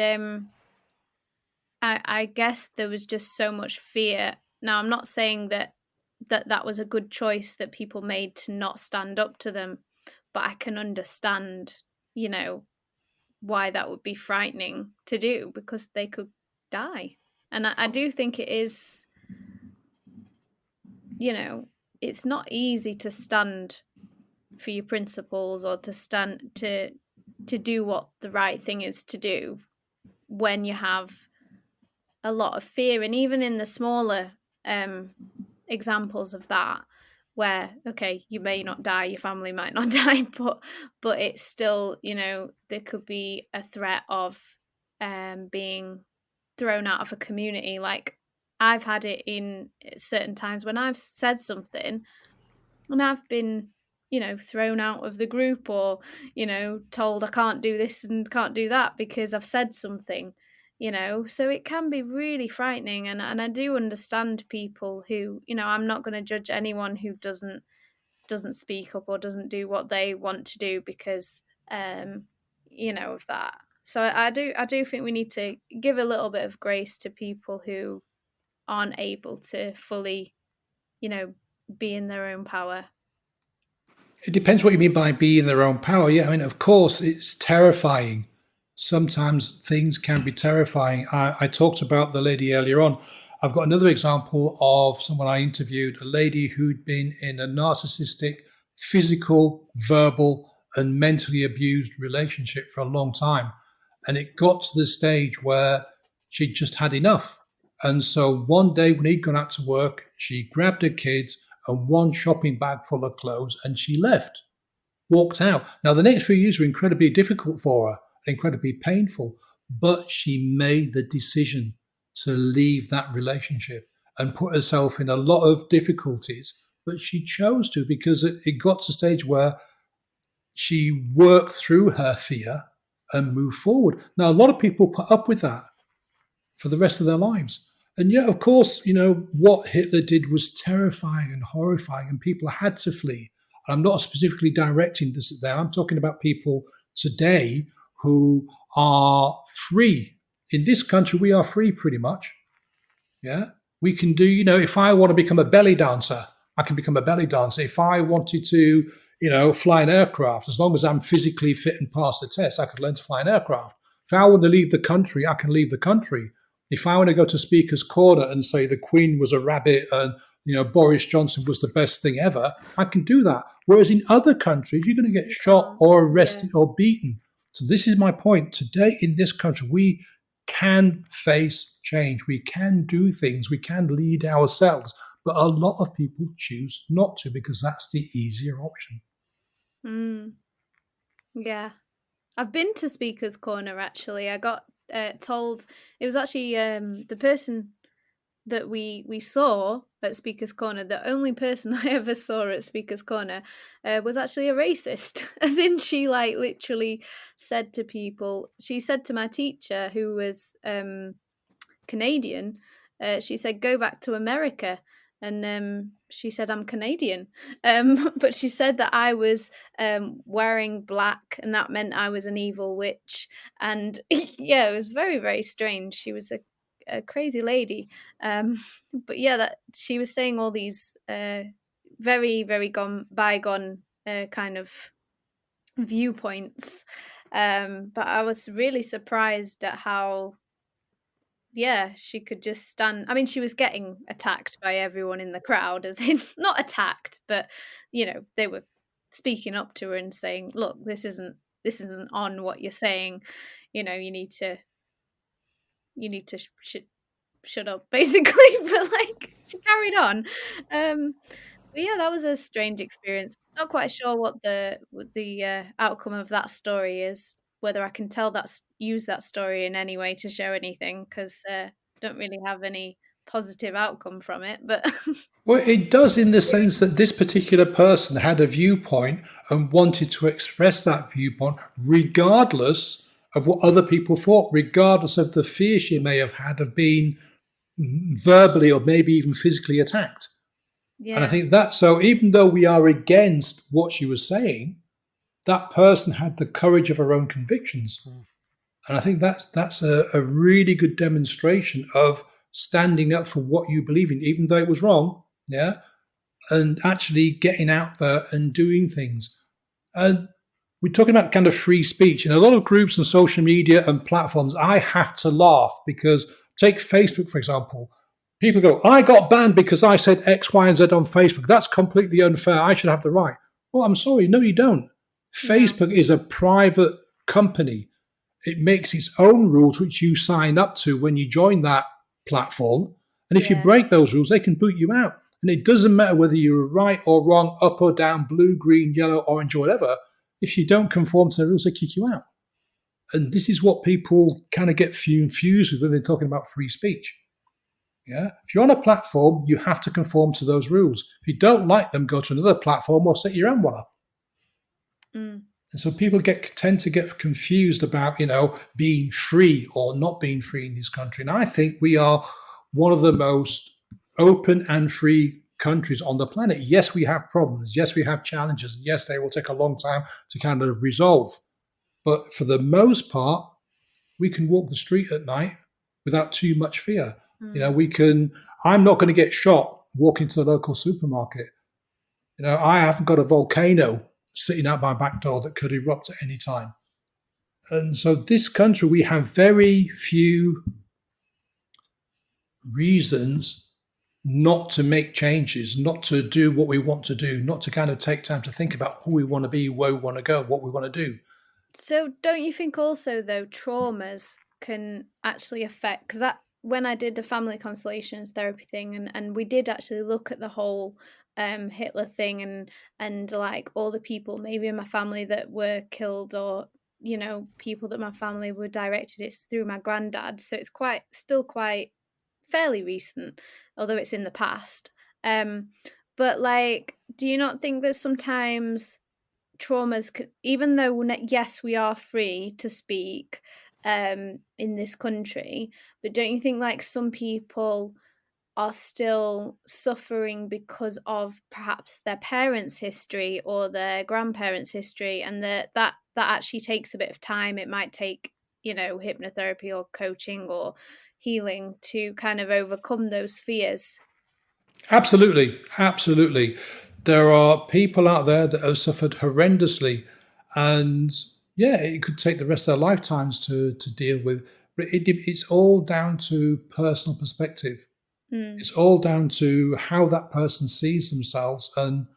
Speaker 1: I guess there was just so much fear. Now, I'm not saying that was a good choice that people made to not stand up to them, but I can understand, why that would be frightening to do, because they could die. And I do think it is, it's not easy to stand for your principles or to stand to do what the right thing is to do when you have a lot of fear. And even in the smaller examples of that, where, okay, you may not die, your family might not die, but it's still, there could be a threat of being thrown out of a community. Like, I've had it in certain times when I've said something and I've been, thrown out of the group, or, told I can't do this and can't do that because I've said something, so it can be really frightening. And I do understand people who, I'm not going to judge anyone who doesn't speak up or doesn't do what they want to do because, of that. So I do think we need to give a little bit of grace to people who aren't able to fully, be in their own power.
Speaker 3: It depends what you mean by be in their own power. Yeah, of course, it's terrifying. Sometimes things can be terrifying. I talked about the lady earlier on. I've got another example of someone I interviewed, a lady who'd been in a narcissistic, physical, verbal, and mentally abused relationship for a long time. And it got to the stage where she'd just had enough. And so one day when he'd gone out to work, she grabbed her kids and one shopping bag full of clothes, and she left, walked out. Now, the next few years were incredibly difficult for her, incredibly painful, but she made the decision to leave that relationship and put herself in a lot of difficulties, but she chose to, because it got to a stage where she worked through her fear and moved forward. Now, a lot of people put up with that for the rest of their lives. And yeah, of course, what Hitler did was terrifying and horrifying, and people had to flee. And I'm not specifically directing this there. I'm talking about people today who are free. In this country, we are free pretty much. Yeah. We can do, if I want to become a belly dancer, I can become a belly dancer. If I wanted to, fly an aircraft, as long as I'm physically fit and pass the test, I could learn to fly an aircraft. If I want to leave the country, I can leave the country. If I want to go to Speaker's Corner and say the Queen was a rabbit and Boris Johnson was the best thing ever, I can do that. Whereas in other countries, you're going to get shot or arrested or beaten. So this is my point. Today in this country, we can face change. We can do things. We can lead ourselves. But a lot of people choose not to because that's the easier option.
Speaker 1: Yeah. I've been to Speaker's Corner, actually. I got told, it was actually the person that we saw at Speaker's Corner, the only person I ever saw at Speaker's Corner was actually a racist. As in, she like literally said to people, she said to my teacher, who was Canadian, she said, "Go back to America." And she said, "I'm Canadian." But she said that I was wearing black, and that meant I was an evil witch. And yeah, it was very, very strange. She was a crazy lady. But yeah, that she was saying all these very, very bygone kind of viewpoints. But I was really surprised at how, yeah, she could just stand. I mean, she was getting attacked by everyone in the crowd, as in not attacked, but they were speaking up to her and saying, "Look, this isn't on what you're saying. You need to shut up," basically. But like, she carried on. But yeah, that was a strange experience. Not quite sure what the outcome of that story is. Whether I can use that story in any way to show anything, because don't really have any positive outcome from it. But
Speaker 3: Well, it does in the sense that this particular person had a viewpoint and wanted to express that viewpoint regardless of what other people thought, regardless of the fear she may have had of being verbally or maybe even physically attacked.
Speaker 1: yeah.
Speaker 3: And I think that, so even though we are against what she was saying, that person had the courage of her own convictions. And I think that's a really good demonstration of standing up for what you believe in, even though it was wrong, yeah, and actually getting out there and doing things. And we're talking about kind of free speech. In a lot of groups and social media and platforms, I have to laugh because, take Facebook, for example. People go, "I got banned because I said X, Y, and Z on Facebook. That's completely unfair. I should have the right." Well, I'm sorry. No, you don't. Facebook is a private company. It makes its own rules, which you sign up to when you join that platform. And if you break those rules, they can boot you out. And it doesn't matter whether you're right or wrong, up or down, blue, green, yellow, orange, or whatever. If you don't conform to the rules, they kick you out. And this is what people kind of get confused with when they're talking about free speech. Yeah. If you're on a platform, you have to conform to those rules. If you don't like them, go to another platform or set your own one up. And so people tend to get confused about, being free or not being free in this country. And I think we are one of the most open and free countries on the planet. Yes, we have problems. Yes, we have challenges. Yes, they will take a long time to kind of resolve. But for the most part, we can walk the street at night without too much fear. I'm not going to get shot walking to the local supermarket. I haven't got a volcano sitting out my back door that could erupt at any time. And so this country, we have very few reasons not to make changes, not to do what we want to do, not to kind of take time to think about who we want to be, where we want to go, what we want to do.
Speaker 1: So don't you think also, though, traumas can actually affect, because when I did the family constellations therapy thing, and we did actually look at the whole Hitler thing and like all the people maybe in my family that were killed, or people that my family were directed, it's through my granddad, so it's still quite fairly recent, although it's in the past. But like, do you not think that sometimes traumas even though yes, we are free to speak in this country, but don't you think like some people are still suffering because of perhaps their parents' history or their grandparents' history, and that actually takes a bit of time? It might take hypnotherapy or coaching or healing to kind of overcome those fears.
Speaker 3: Absolutely. There are people out there that have suffered horrendously, and yeah, it could take the rest of their lifetimes to deal with. But it's all down to personal perspective. It's all down to how that person sees themselves and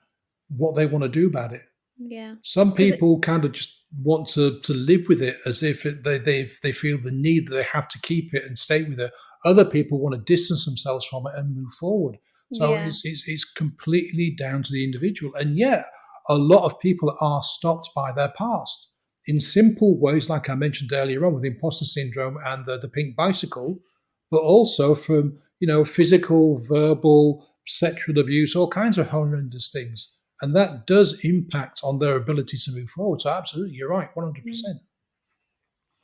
Speaker 3: what they want to do about it.
Speaker 1: Yeah.
Speaker 3: Some people kind of just want to live with it as if they feel the need that they have to keep it and stay with it. Other people want to distance themselves from it and move forward. So
Speaker 1: Yeah.
Speaker 3: it's completely down to the individual. And yet, a lot of people are stopped by their past in simple ways, like I mentioned earlier on with imposter syndrome and the pink bicycle, but also from physical, verbal, sexual abuse, all kinds of horrendous things. And that does impact on their ability to move forward. So absolutely, you're right, 100%.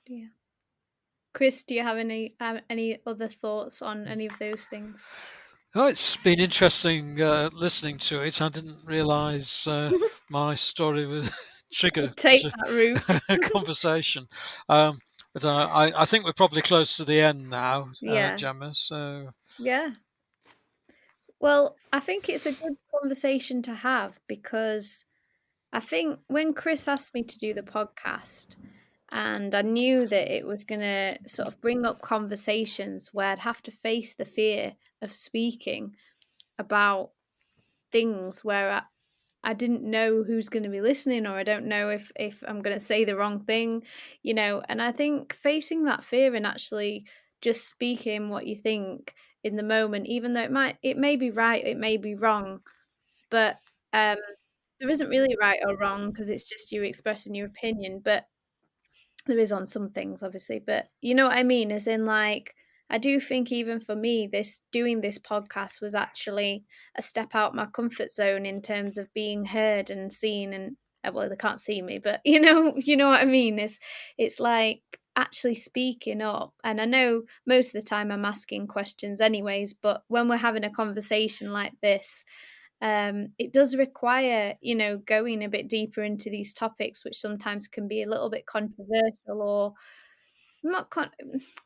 Speaker 1: Yeah. Chris, do you have any other thoughts on any of those things?
Speaker 2: Oh, it's been interesting listening to it. I didn't realise my story would trigger
Speaker 1: Take that route.
Speaker 2: a conversation. But I think we're probably close to the end now,
Speaker 1: Yeah.
Speaker 2: Jemma. So
Speaker 1: Yeah. Well, I think it's a good conversation to have, because I think when Chris asked me to do the podcast, and I knew that it was going to sort of bring up conversations where I'd have to face the fear of speaking about things where I didn't know who's going to be listening, or I don't know if I'm going to say the wrong thing, and I think facing that fear and actually just speaking what you think in the moment, even though it may be right, it may be wrong, but there isn't really right or wrong, because it's just you expressing your opinion. But there is on some things, obviously, but you know what I mean, as in, like, I do think even for me, doing this podcast was actually a step out my comfort zone in terms of being heard and seen. And well, they can't see me, but you know what I mean. It's like actually speaking up. And I know most of the time I'm asking questions anyways, but when we're having a conversation like this, it does require, going a bit deeper into these topics, which sometimes can be a little bit controversial, or not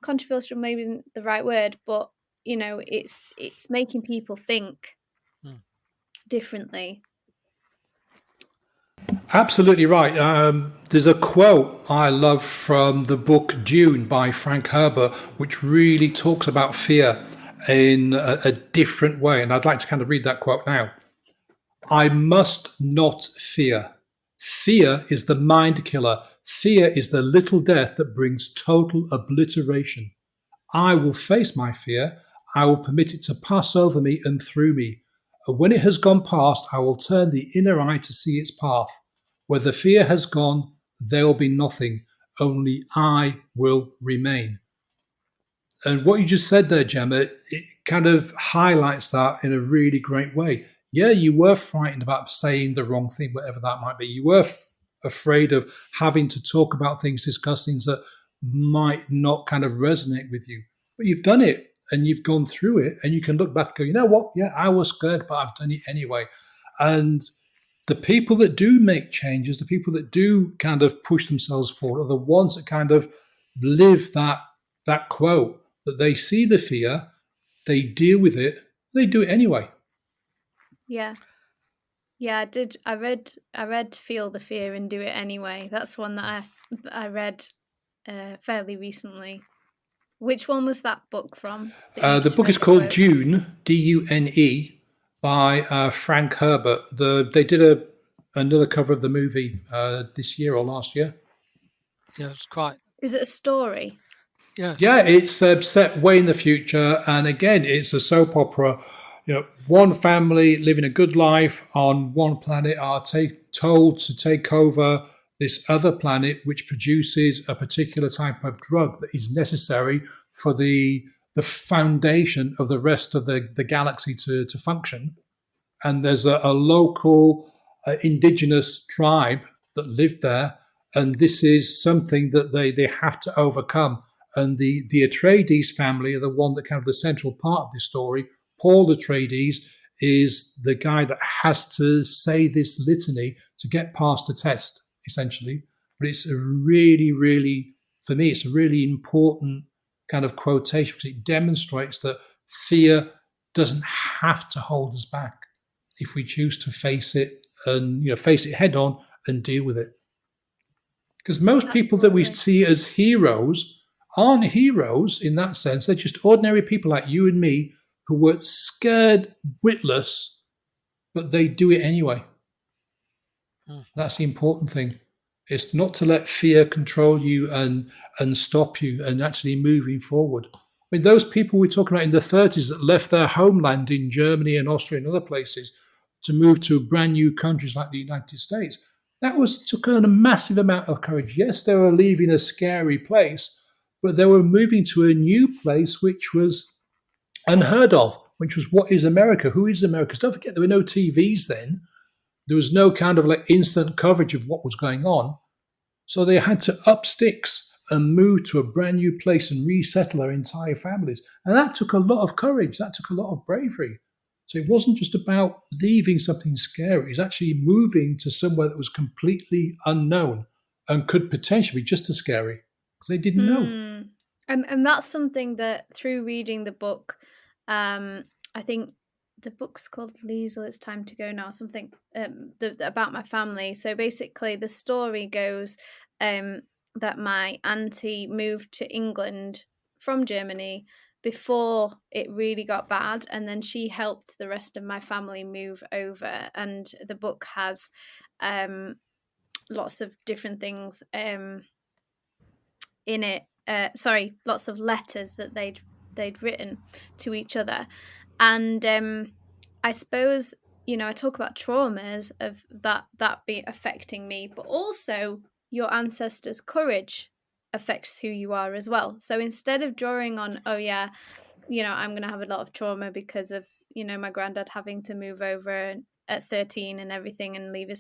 Speaker 1: controversial, maybe isn't the right word, but it's making people think differently.
Speaker 3: Absolutely right. There's a quote I love from the book Dune by Frank Herbert, which really talks about fear in a different way. And I'd like to kind of read that quote now. I must not fear. Fear is the mind killer. Fear is the little death that brings total obliteration. I will face my fear. I will permit it to pass over me and through me. And when it has gone past, I will turn the inner eye to see its path. Where the fear has gone, there will be nothing. Only I will remain. And what you just said there, Jemma, it kind of highlights that in a really great way. Yeah, you were frightened about saying the wrong thing, whatever that might be. You were afraid of having to talk about things, discuss things that might not kind of resonate with you. But you've done it and you've gone through it, and you can look back and go, you know what? Yeah, I was scared, but I've done it anyway. And the people that do make changes, the people that do kind of push themselves forward, are the ones that kind of live that quote, that they see the fear, they deal with it, they do it anyway.
Speaker 1: Yeah. Yeah, I did. I read Feel the Fear and Do It Anyway. That's one that I read fairly recently. Which one was that book from?
Speaker 3: The book is called Dune, Dune, by Frank Herbert. They did another cover of the movie this year or last year.
Speaker 2: yeah, it's quite.
Speaker 1: Is it a story?
Speaker 2: Yes.
Speaker 3: Yeah, it's set way in the future, and again, it's a soap opera. One family living a good life on one planet are told to take over this other planet, which produces a particular type of drug that is necessary for the foundation of the rest of the galaxy to function. And there's a local indigenous tribe that lived there, and this is something that they have to overcome. And the Atreides family are the one that kind of the central part of this story. Paul Atreides is the guy that has to say this litany to get past the test, essentially. But it's a really, really, for me, it's a really important kind of quotation, because it demonstrates that fear doesn't have to hold us back if we choose to face it and face it head on and deal with it. Because most people that we see as heroes aren't heroes in that sense. They're just ordinary people like you and me who were scared witless, but they do it anyway. That's the important thing. It's not to let fear control you and stop you and actually moving forward. I mean, those people we're talking about in the 30s that left their homeland in Germany and Austria and other places to move to brand new countries like the United States, that took on a massive amount of courage. Yes, they were leaving a scary place, but they were moving to a new place which was unheard of, which was what is America? Who is America? 'Cause don't forget, there were no TVs then. There was no kind of like instant coverage of what was going on. So they had to up sticks and move to a brand new place and resettle their entire families. And that took a lot of courage. That took a lot of bravery. So it wasn't just about leaving something scary. It was actually moving to somewhere that was completely unknown and could potentially be just as scary because they didn't know.
Speaker 1: And that's something that through reading the book, I think the book's called Liesel, It's Time to Go Now, something about my family. So basically the story goes that my auntie moved to England from Germany before it really got bad, and then she helped the rest of my family move over. And the book has lots of different things in it. Lots of letters that they'd written to each other. And I suppose, I talk about traumas of that be affecting me, but also your ancestors' courage affects who you are as well. So instead of drawing on, oh yeah, I'm going to have a lot of trauma because of, my granddad having to move over at 13 and everything and leave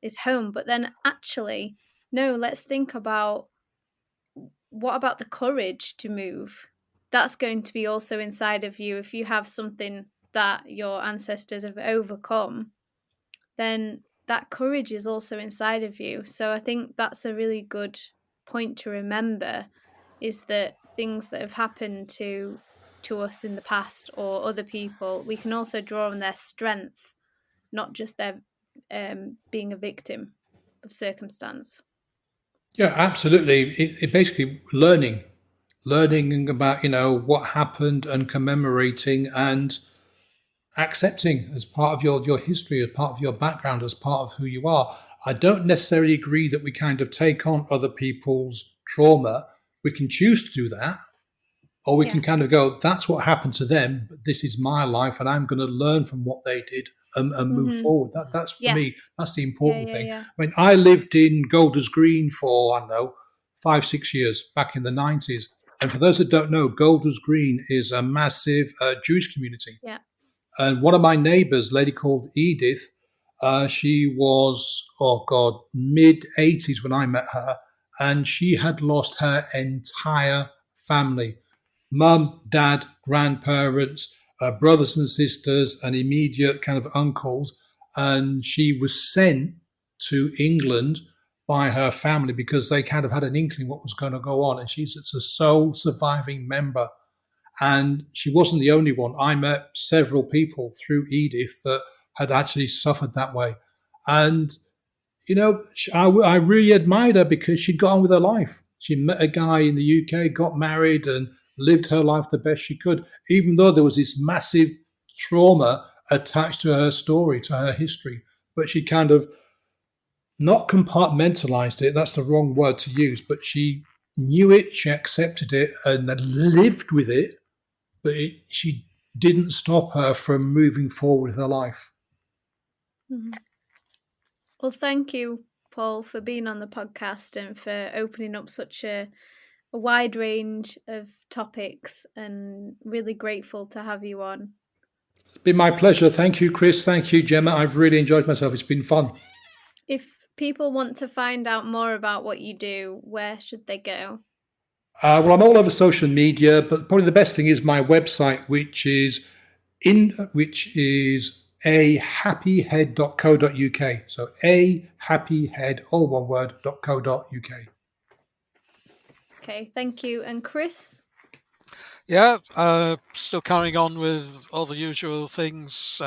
Speaker 1: his home. But then actually, no, let's think about, what about the courage to move? That's going to be also inside of you. If you have something that your ancestors have overcome, then that courage is also inside of you. So I think that's a really good point to remember, is that things that have happened to us in the past or other people, we can also draw on their strength, not just their being a victim of circumstance.
Speaker 3: Yeah, absolutely. It basically learning about what happened and commemorating and accepting as part of your history, as part of your background, as part of who you are. I don't necessarily agree that we kind of take on other people's trauma. We can choose to do that, or we can kind of go, that's what happened to them, but this is my life and I'm going to learn from what they did and move forward. That's for me, that's the important thing. I mean, I lived in Golders Green for, I don't know, 5-6 years back in the 90s. And for those that don't know, Golders Green is a massive Jewish community.
Speaker 1: Yeah.
Speaker 3: And one of my neighbors, a lady called Edith, she was, mid 80s when I met her, and she had lost her entire family: mum, dad, grandparents, brothers and sisters, and immediate kind of uncles. And she was sent to England by her family because they kind of had an inkling what was going to go on. And she's the sole surviving member. And she wasn't the only one. I met several people through Edith that had actually suffered that way. And, I really admired her because she got on with her life. She met a guy in the UK, got married, and lived her life the best she could, even though there was this massive trauma attached to her story, to her history. But she kind of not compartmentalized it. That's the wrong word to use, but she knew it, she accepted it, and lived with it. But she didn't stop her from moving forward with her life.
Speaker 1: Mm-hmm. Well, thank you, Paul, for being on the podcast and for opening up such a wide range of topics, and really grateful to have you on.
Speaker 3: It's been my pleasure. Thank you, Chris. Thank you, Jemma. I've really enjoyed myself. It's been fun.
Speaker 1: If people want to find out more about what you do, where should they go?
Speaker 3: Well, I'm all over social media, but probably the best thing is my website, which is ahappyhead.co.uk. So ahappyhead, all one word, .co.uk.
Speaker 1: Okay, thank you. And Chris?
Speaker 2: Yeah, still carrying on with all the usual things.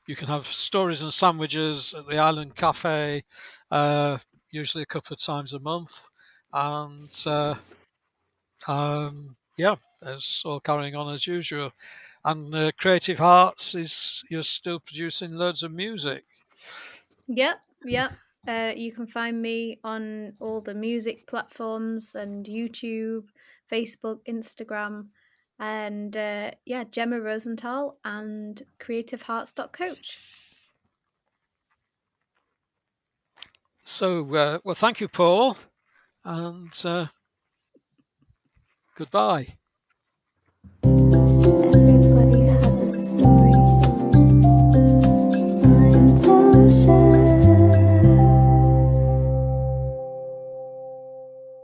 Speaker 2: You can have stories and sandwiches at the Island Cafe, usually a couple of times a month. And Yeah, it's all carrying on as usual. And Creative Hearts is you're still producing loads of music.
Speaker 1: Yep, yep. You can find me on all the music platforms and YouTube, Facebook, Instagram, and yeah, Jemma Rosenthal and creativehearts.coach.
Speaker 2: So, well, thank you, Paul, and goodbye.